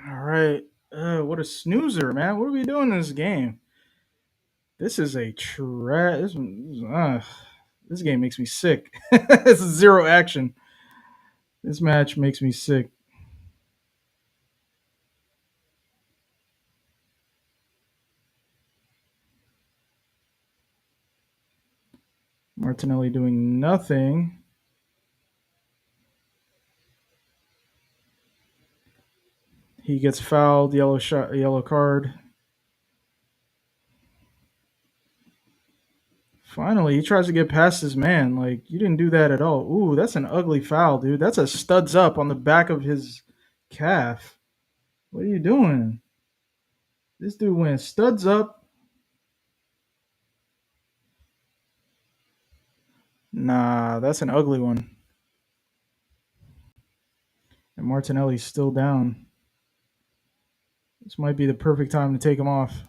All right. What a snoozer, man. What are we doing in this game? This is a this game makes me sick. This is zero action. This match makes me sick. Martinelli doing nothing. He gets fouled, yellow shot, yellow card. Finally, he tries to get past his man. Like, you didn't do that at all. Ooh, that's an ugly foul, dude. That's a studs up on the back of his calf. What are you doing? This dude went studs up. Nah, that's an ugly one. And Martinelli's still down. This might be the perfect time to take him off.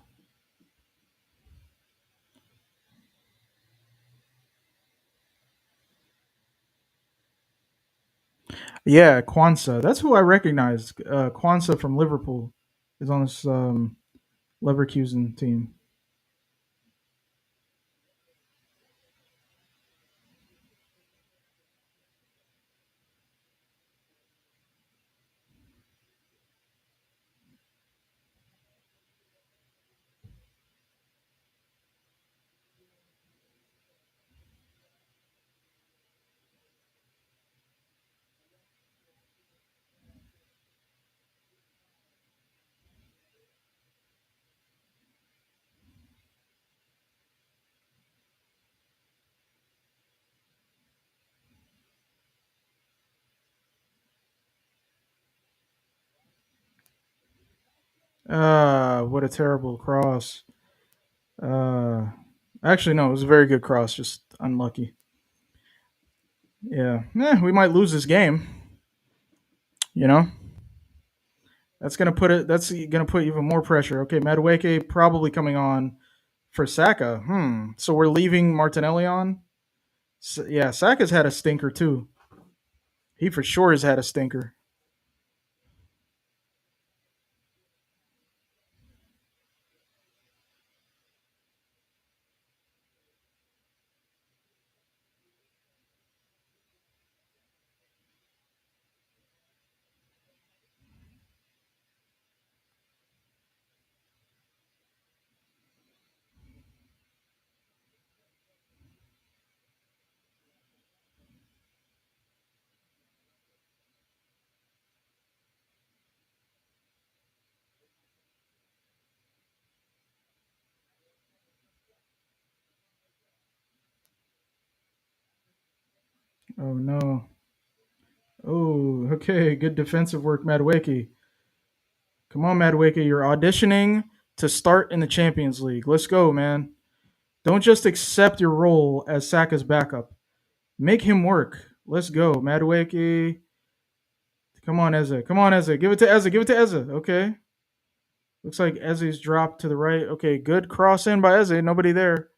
Yeah, Kwanzaa. That's who I recognize. Kwanzaa from Liverpool is on this Leverkusen team. What a terrible cross. Uh, actually, no, it was a very good cross, just unlucky. Yeah, we might lose this game. You know, that's gonna put it. That's gonna put even more pressure. Okay, Madueke probably coming on for Saka. So we're leaving Martinelli on. Yeah, Saka's had a stinker too. He for sure has had a stinker. Oh no. Oh, okay. Good defensive work, Madueke. Come on, Madueke. You're auditioning to start in the Champions League. Let's go, man. Don't just accept your role as Saka's backup. Make him work. Let's go, Madueke. Come on, Eze. Come on, Eze. Give it to Eze. Give it to Eze. Okay. Looks like Eze's dropped to the right. Okay, good cross in by Eze. Nobody there.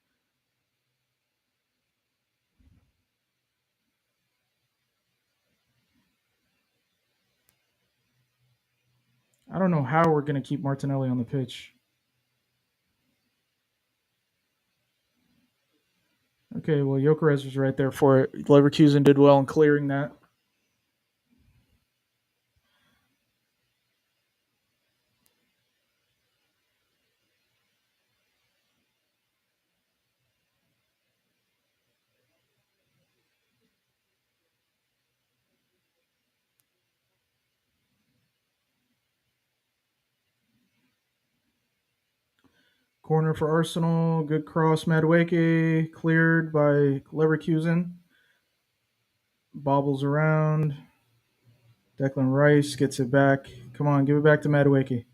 I don't know how we're going to keep Martinelli on the pitch. Okay, well, Jokeres was right there for it. Leverkusen did well in clearing that. Corner for Arsenal. Good cross, Madueke. Cleared by Leverkusen. Bobbles around. Declan Rice gets it back. Come on, give it back to Madueke.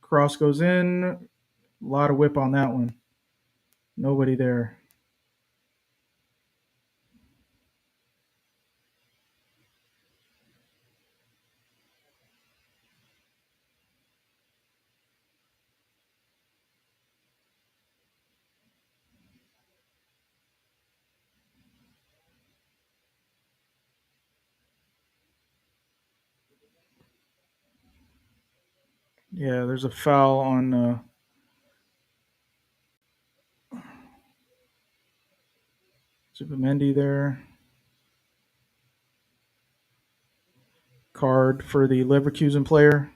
Cross goes in. A lot of whip on that one. Nobody there. Yeah, there's a foul on Zubimendi there. Card for the Leverkusen player.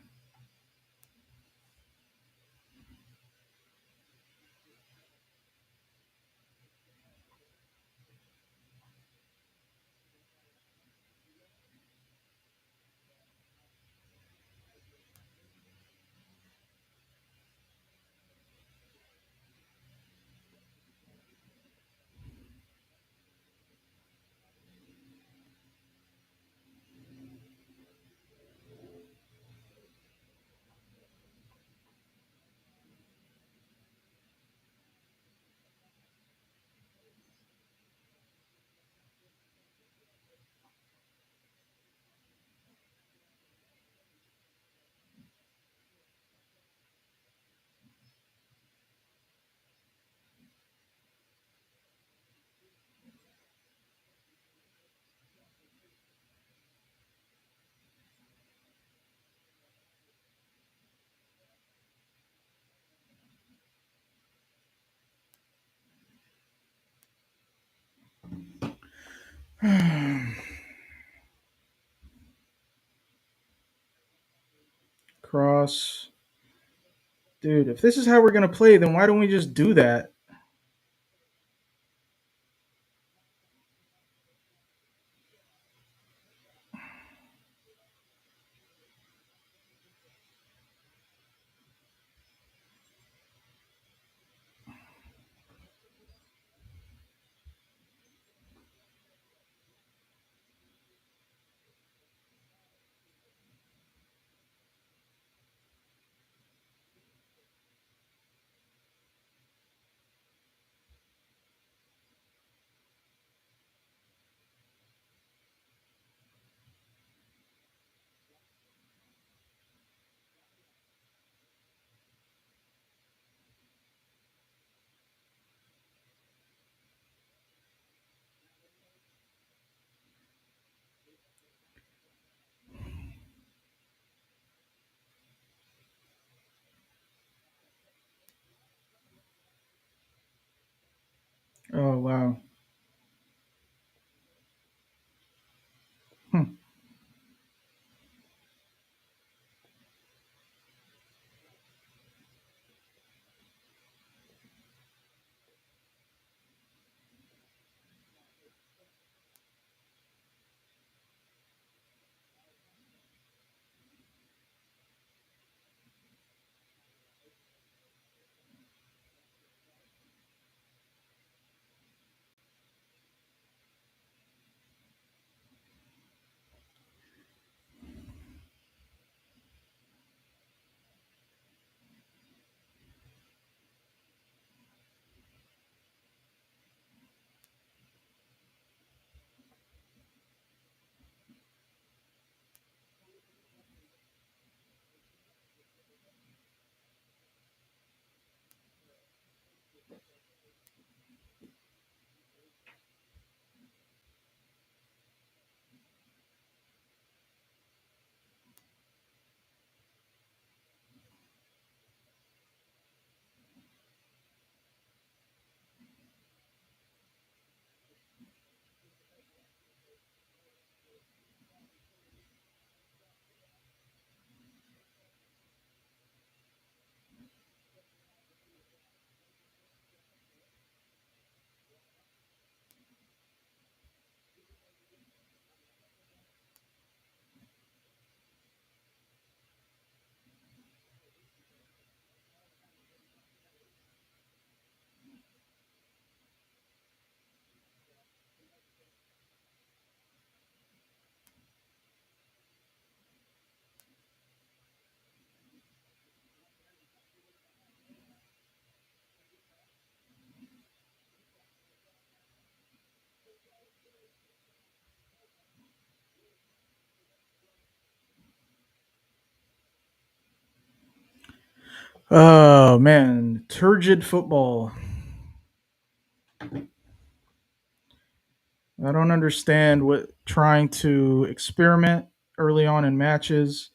Cross. Dude, if this is how we're going to play, then why don't we just do that? Oh wow. Hmm. Oh man, turgid football. I don't understand what trying to experiment early on in matches,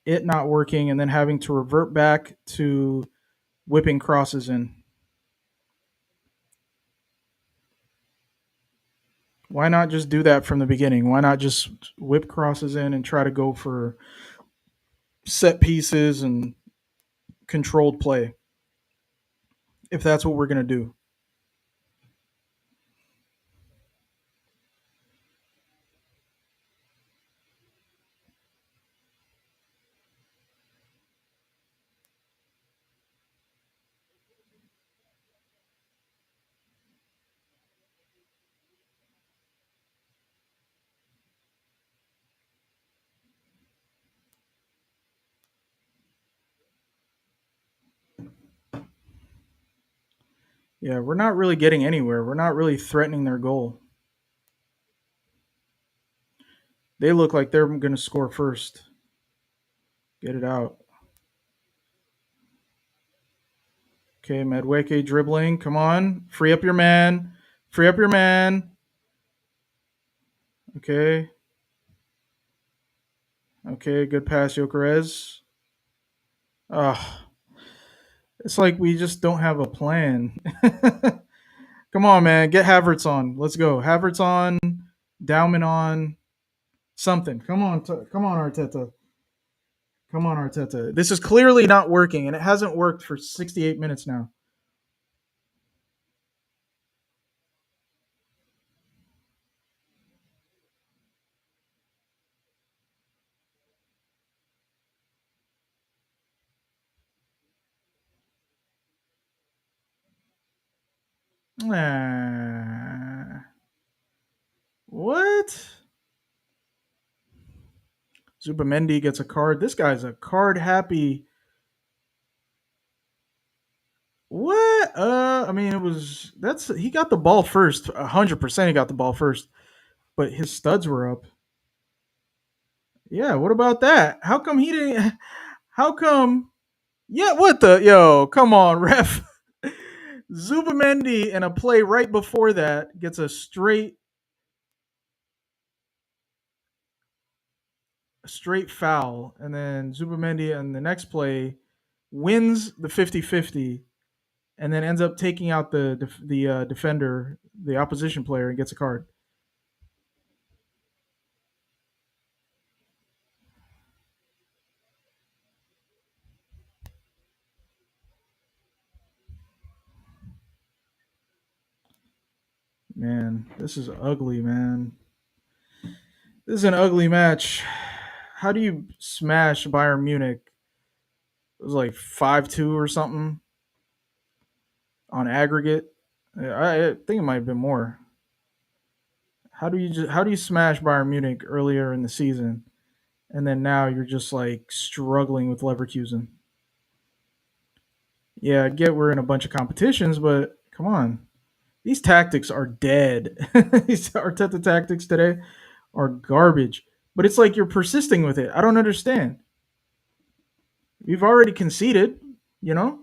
it not working, and then having to revert back to whipping crosses in. Why not just do that from the beginning? Why not just whip crosses in and try to go for set pieces and controlled play if that's what we're going to do? Yeah, we're not really getting anywhere. We're not really threatening their goal. They look like they're going to score first. Get it out. Okay, Medweke dribbling. Come on. Free up your man. Free up your man. Okay. Okay, good pass, Jokeres. Ugh. It's like we just don't have a plan. Come on, man. Get Havertz on. Let's go. Havertz on. Dowman on. Something. Come on, Arteta. Come on, Arteta. This is clearly not working, and it hasn't worked for 68 minutes now. Ah, what? Zubamendi gets a card. This guy's a card happy. What? I mean, it was that's he got the ball first. 100%, he got the ball first, but his studs were up. Yeah. What about that? How come he didn't? How come? Yeah. What the? Yo, come on, ref. Zubamendi in a play right before that gets a straight foul, and then Zubamendi in the next play wins the 50-50, and then ends up taking out the defender, the opposition player, and gets a card. Man, this is ugly, man. This is an ugly match. How do you smash Bayern Munich? It was like 5-2 or something on aggregate. I think it might have been more. How do you smash Bayern Munich earlier in the season, and then now you're just like struggling with Leverkusen? Yeah, I get we're in a bunch of competitions, but come on, these tactics are dead. These Arteta tactics today are garbage. But it's like you're persisting with it. I don't understand. You've already conceded, you know?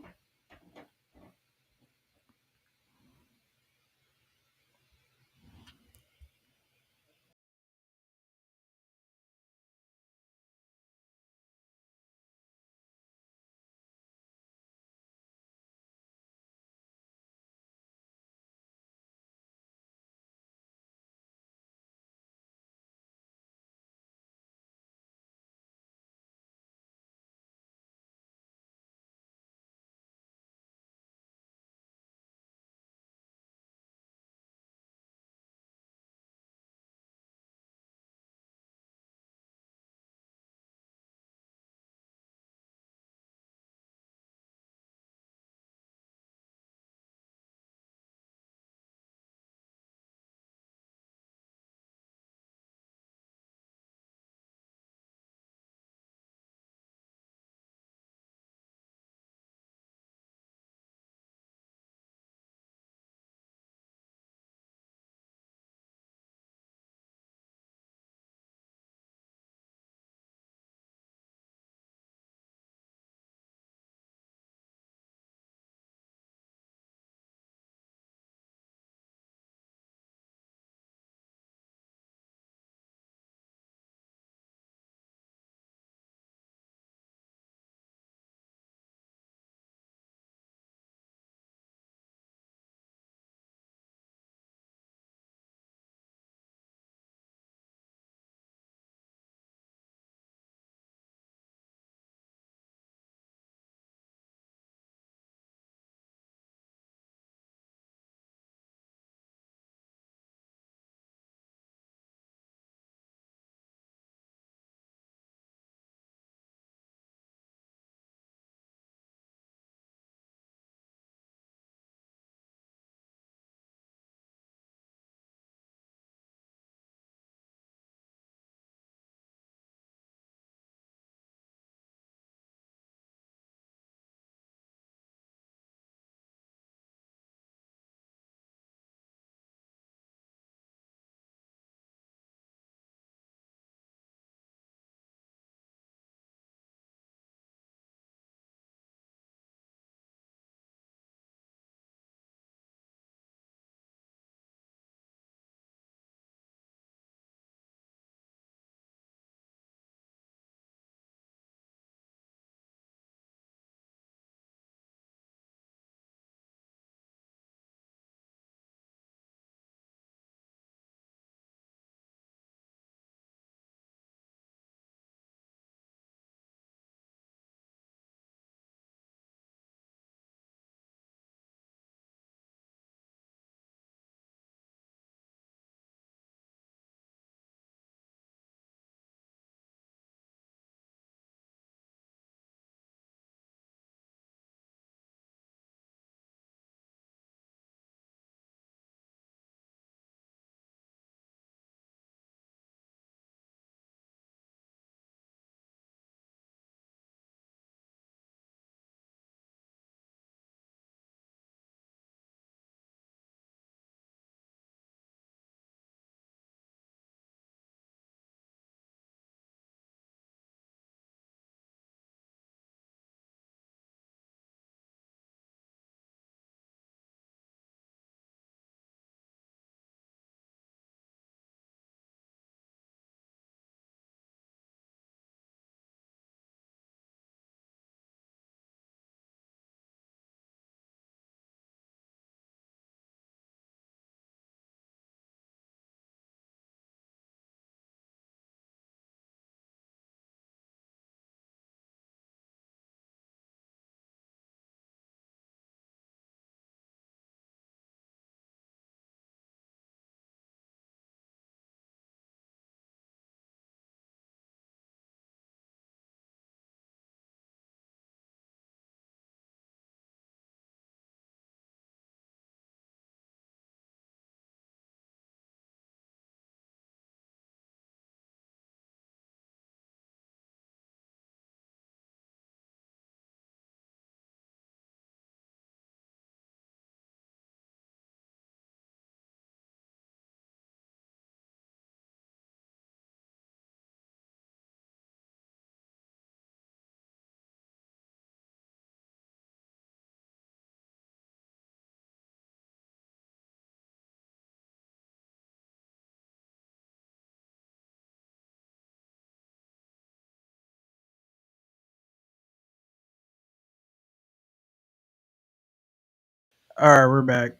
All right, we're back.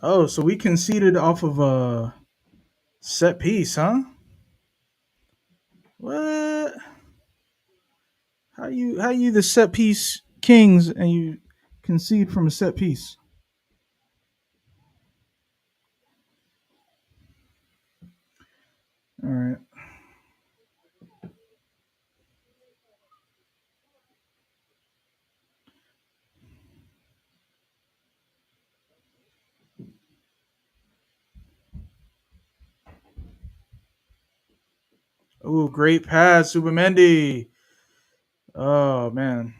Oh, so we conceded off of a set piece, huh? What? How you the set piece kings and you concede from a set piece? All right. Oh, great pass, Subamendi. Oh man,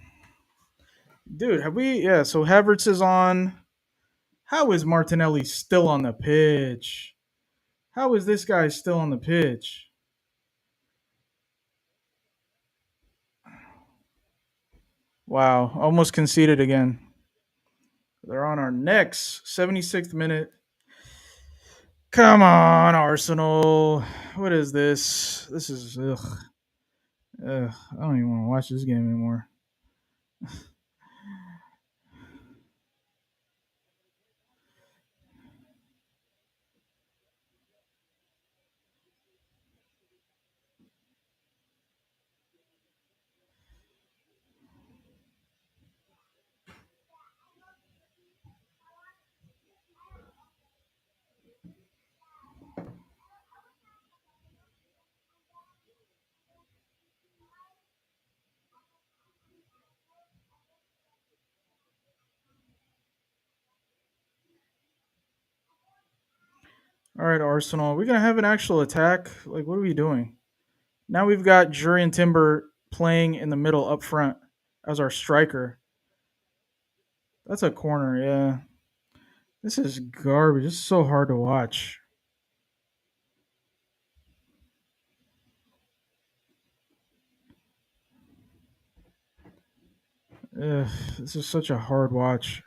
dude, have we? Yeah. So Havertz is on. How is Martinelli still on the pitch? How is this guy still on the pitch? Wow, almost conceded again. They're on our necks. 76th minute. Come on, Arsenal. What is this? This is ugh. I don't even want to watch this game anymore. All right, Arsenal. We're gonna have an actual attack. Like, what are we doing? Now we've got Jurian Timber playing in the middle up front as our striker. That's a corner, yeah. This is garbage. It's so hard to watch. Ugh, this is such a hard watch.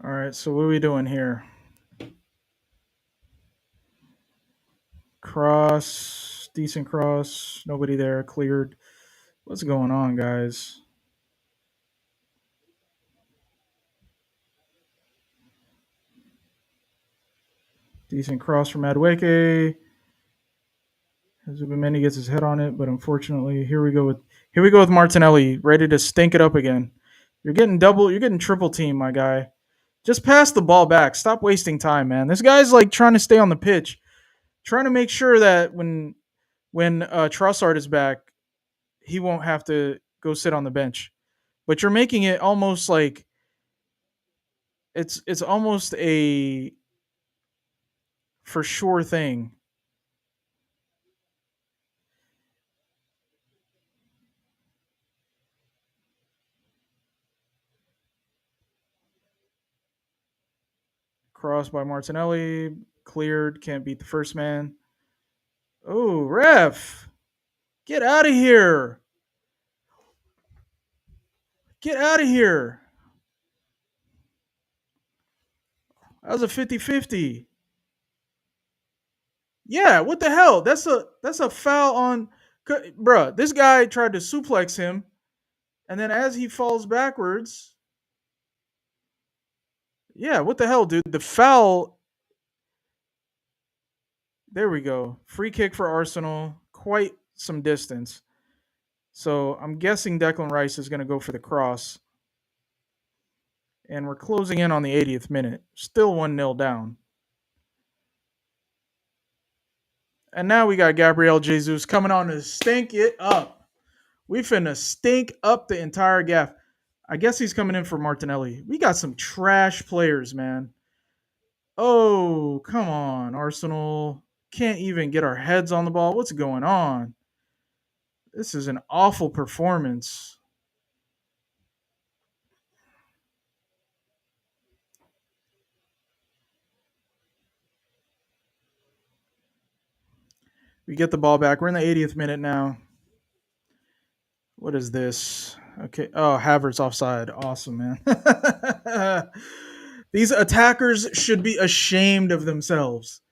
All right, so what are we doing here? Cross, decent cross. Nobody there. Cleared. What's going on, guys? Decent cross from Adweke. Zubimeni gets his head on it, but unfortunately, here we go with Martinelli, ready to stink it up again. You're getting double, you're getting triple team, my guy. Just pass the ball back. Stop wasting time, man. This guy's like trying to stay on the pitch, trying to make sure that when Trossard is back, he won't have to go sit on the bench. But you're making it almost like it's almost a for sure thing. Cross by Martinelli, cleared, can't beat the first man. Oh, ref. Get out of here. Get out of here. That was a 50-50. Yeah, what the hell? That's a foul on bruh. This guy tried to suplex him, and then as he falls backwards, yeah, what the hell, dude? The foul. There we go. Free kick for Arsenal. Quite some distance. So I'm guessing Declan Rice is going to go for the cross. And we're closing in on the 80th minute. Still 1-0 down. And now we got Gabriel Jesus coming on to stink it up. We finna stink up the entire gaff. I guess he's coming in for Martinelli. We got some trash players, man. Oh, come on, Arsenal. Can't even get our heads on the ball. What's going on? This is an awful performance. We get the ball back. We're in the 80th minute now. What is this? Okay. Oh, Havertz offside. Awesome, man. These attackers should be ashamed of themselves.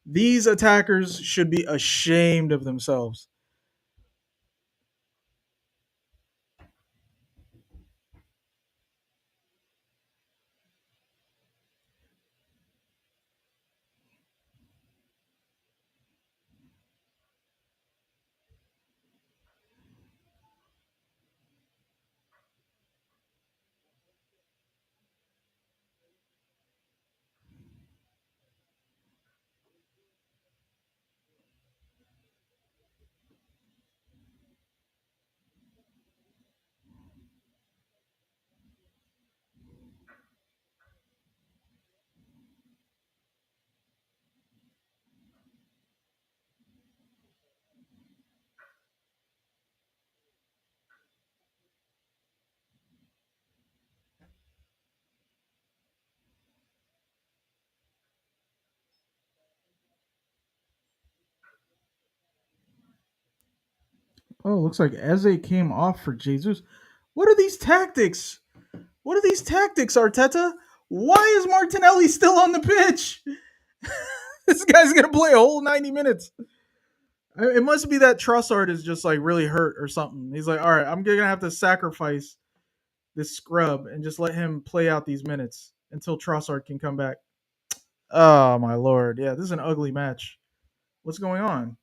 These attackers should be ashamed of themselves. Oh, looks like Eze came off for Jesus. What are these tactics? What are these tactics, Arteta? Why is Martinelli still on the pitch? This guy's gonna play a whole 90 minutes. It must be that Trossard is just like really hurt or something. He's like, all right, I'm gonna have to sacrifice this scrub and just let him play out these minutes until Trossard can come back. Oh my lord, yeah, this is an ugly match. What's going on?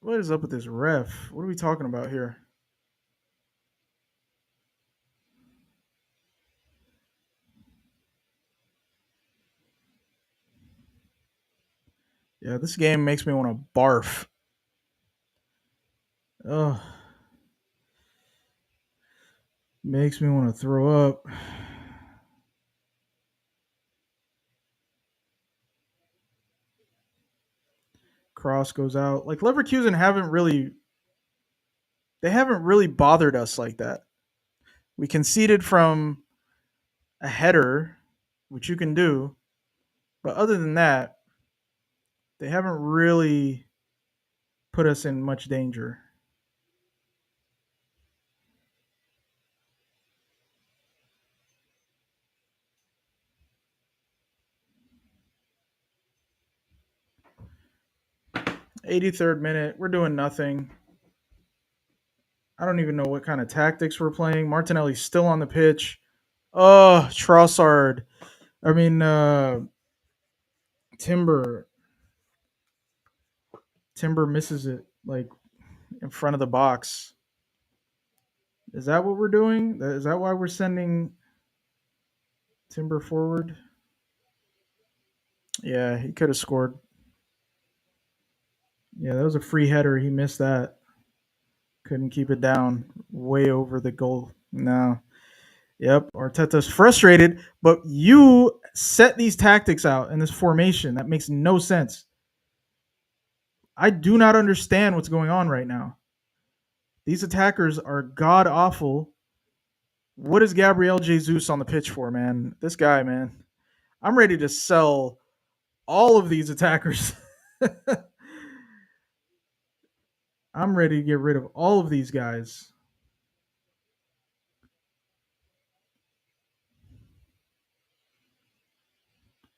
What is up with this ref? What are we talking about here? Yeah, this game makes me want to barf. Ugh, makes me want to throw up. Cross goes out. Like Leverkusen haven't really bothered us like that. We conceded from a header, which you can do, but other than that, they haven't really put us in much danger. 83rd minute, we're doing nothing. I don't even know what kind of tactics we're playing. Martinelli's still on the pitch. Oh, Trossard. I mean, Timber. Timber misses it like in front of the box. Is that what we're doing? Is that why we're sending Timber forward? Yeah, he could have scored. Yeah, that was a free header. He missed that. Couldn't keep it down. Way over the goal. No. Yep. Arteta's frustrated, but you set these tactics out in this formation. That makes no sense. I do not understand what's going on right now. These attackers are god awful. What is Gabriel Jesus on the pitch for, man? This guy, man. I'm ready to sell all of these attackers. I'm ready to get rid of all of these guys.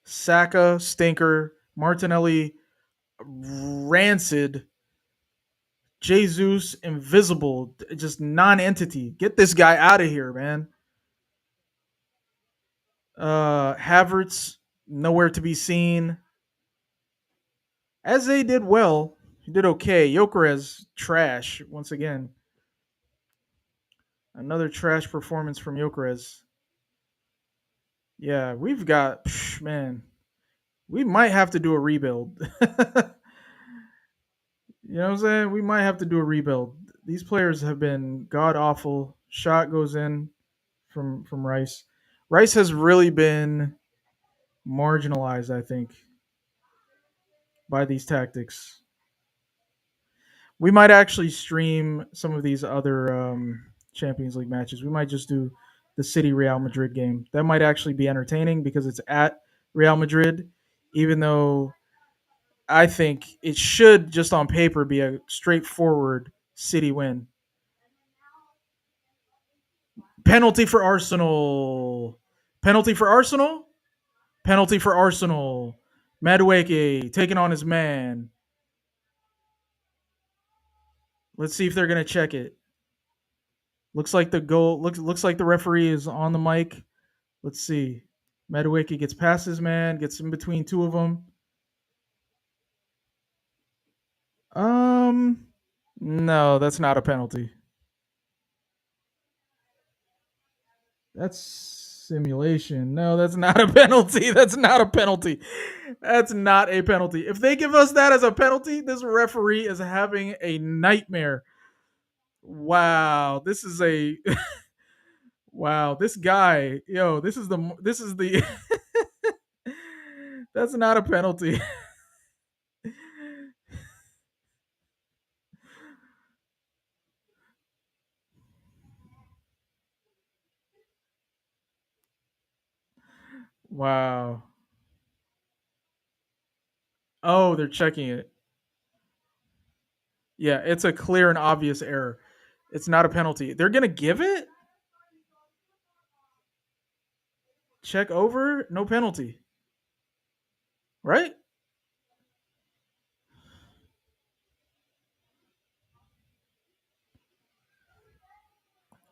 Saka, stinker. Martinelli, rancid. Jesus, invisible. Just non-entity. Get this guy out of here, man. Havertz, nowhere to be seen. Eze did well. He did okay. Jokeres, trash once again. Another trash performance from Jokeres. Yeah, we've got man. We might have to do a rebuild. You know what I'm saying? We might have to do a rebuild. These players have been god awful. Shot goes in from Rice. Rice has really been marginalized, I think, by these tactics. We might actually stream some of these other Champions League matches. We might just do the City Real Madrid game. That might actually be entertaining because it's at Real Madrid, even though I think it should just on paper be a straightforward City win. Penalty for Arsenal. Penalty for Arsenal. Penalty for Arsenal. Madueke taking on his man. Let's see if they're gonna check it. Looks like the goal. Looks like the referee is on the mic. Let's see. Madueke gets past his man, gets in between two of them. Um, no, that's not a penalty. That's simulation. No, that's not a penalty. That's not a penalty. That's not a penalty. If they give us that as a penalty, this referee is having a nightmare. Wow, this is a wow. This guy, yo, this is the that's not a penalty. Wow. Oh, they're checking it. Yeah, it's a clear and obvious error. It's not a penalty. They're gonna give it. Check over. No penalty. Right?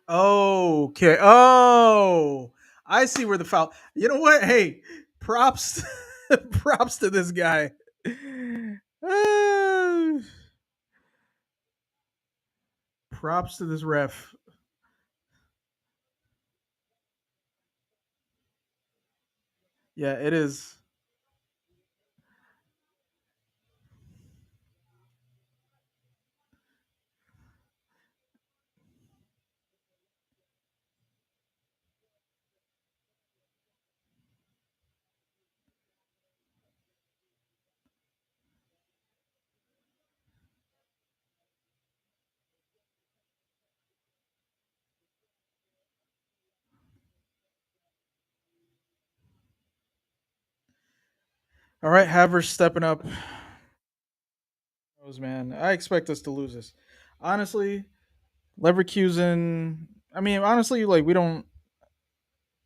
Okay. Oh, I see where the foul. You know what? Hey, props, props to this guy. Ah, props to this ref. Yeah, it is. All right, Havers stepping up. Man, I expect us to lose this. Honestly, Leverkusen. I mean, honestly, like we don't.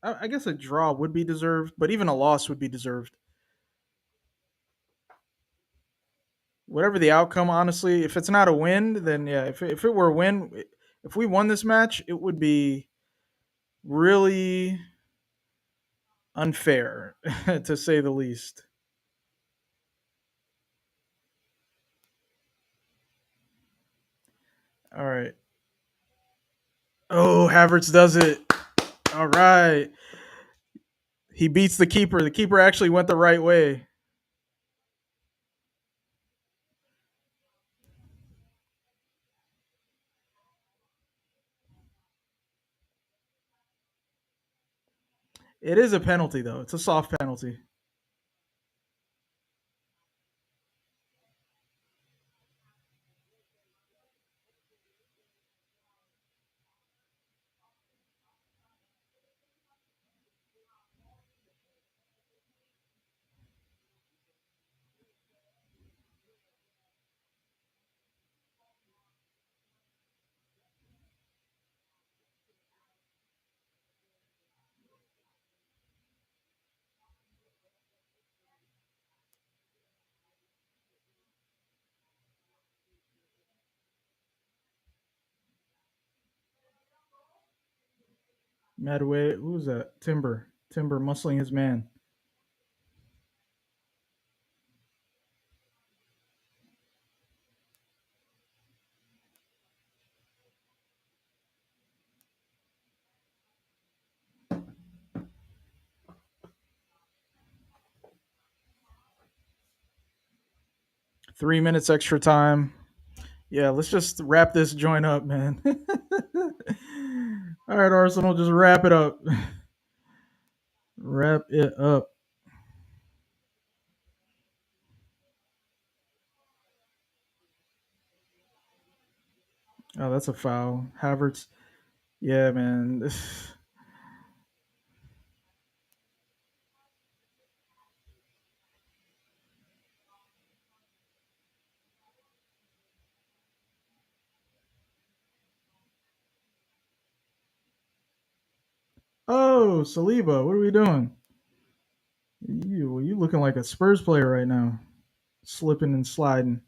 I guess a draw would be deserved, but even a loss would be deserved. Whatever the outcome, honestly, if it's not a win, then yeah. If it were a win, if we won this match, it would be really unfair, to say the least. All right. Oh, Havertz does it. All right. He beats the keeper. The keeper actually went the right way. It is a penalty, though. It's a soft penalty. Madaway, who was that? Timber. Timber muscling his man. 3 minutes extra time. Yeah, let's just wrap this joint up, man. All right, Arsenal, just wrap it up. Wrap it up. Oh, that's a foul. Havertz. Yeah, man. Oh, Saliba, what are we doing? You looking like a Spurs player right now, slipping and sliding.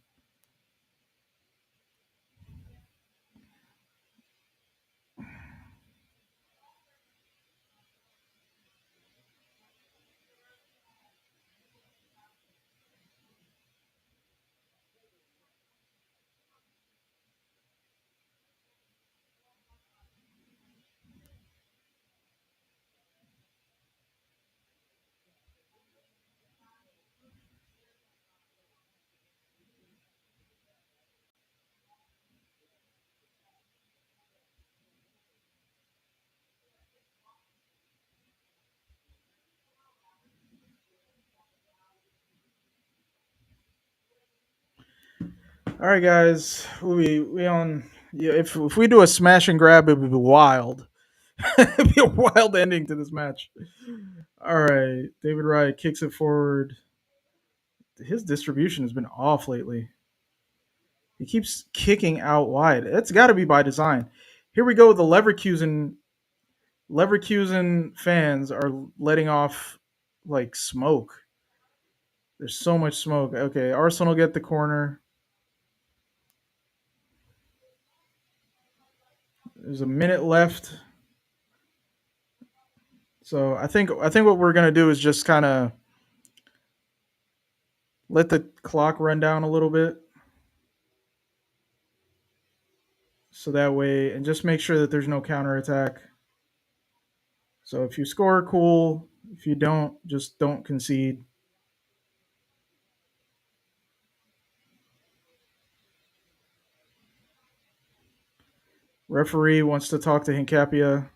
All right, guys, we on. Yeah, if we do a smash and grab, it would be wild. It'd be a wild ending to this match. All right, David Wright kicks it forward. His distribution has been off lately. He keeps kicking out wide. That's got to be by design. Here we go. The Leverkusen fans are letting off like smoke. There's so much smoke. Okay, Arsenal get the corner. There's a minute left. So I think what we're gonna do is just kind of let the clock run down a little bit, so that way, and just make sure that there's no counterattack. So if you score, cool. If you don't, just don't concede. Referee wants to talk to Hincapia.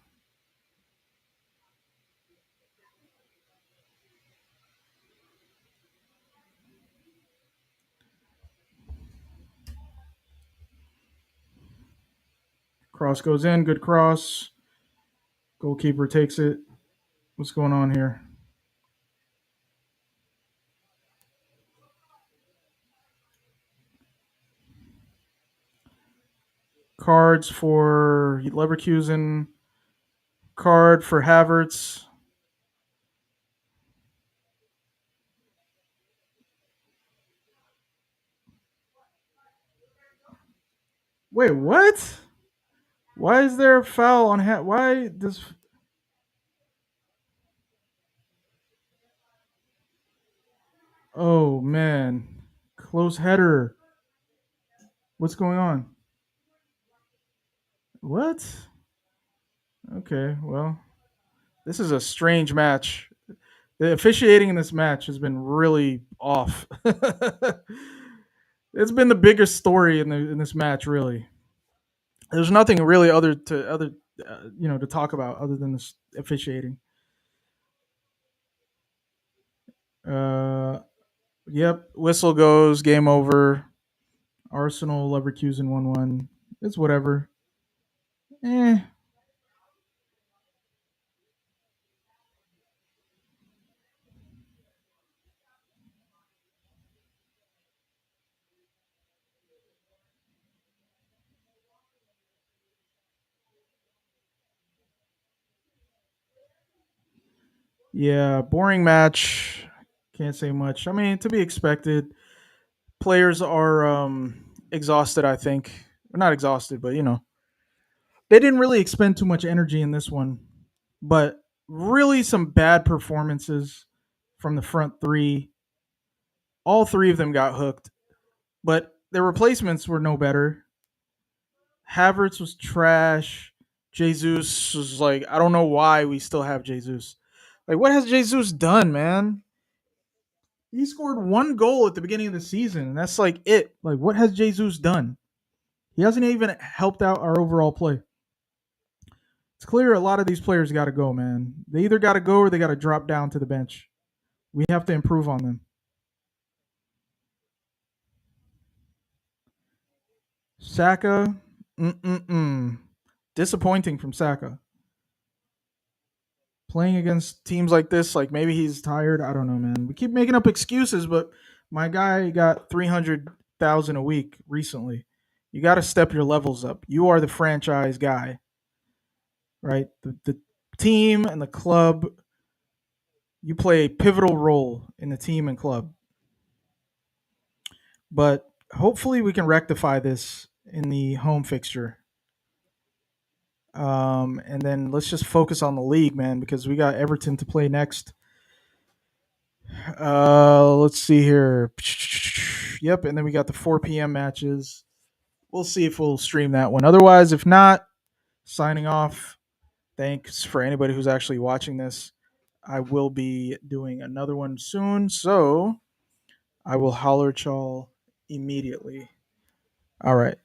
Cross goes in. Good cross. Goalkeeper takes it. What's going on here? Cards for Leverkusen. Card for Havertz. Wait, what? Why is there a foul on Why does? Oh man, close header. What's going on? What? Okay, well, this is a strange match. The officiating in this match has been really off. It's been the biggest story in this match. Really, there's nothing really to talk about other than this officiating. Uh, yep, whistle goes, game over. Arsenal Leverkusen 1-1. It's whatever. Eh. Yeah, boring match. Can't say much. I mean, to be expected. Players are exhausted. I think, not exhausted, but they didn't really expend too much energy in this one. But really, some bad performances from the front three. All three of them got hooked, but their replacements were no better. Havertz was trash. Jesus was like, I don't know why we still have Jesus. Like, what has Jesus done, man? He scored one goal at the beginning of the season, and that's like it. Like, what has Jesus done? He hasn't even helped out our overall play. It's clear a lot of these players got to go, man. They either got to go or they got to drop down to the bench. We have to improve on them. Saka, mm-mm-mm. Disappointing from Saka. Playing against teams like this, like maybe he's tired. I don't know, man. We keep making up excuses, but my guy got 300,000 a week recently. You got to step your levels up. You are the franchise guy, right? The team and the club. You play a pivotal role in the team and club. But hopefully we can rectify this in the home fixture. And then let's just focus on the league, man, because we got Everton to play next. Let's see here. Yep, and then we got the 4 p.m. matches. We'll see if we'll stream that one. Otherwise, if not, signing off. Thanks for anybody who's actually watching this. I will be doing another one soon, so I will holler at y'all immediately. All right.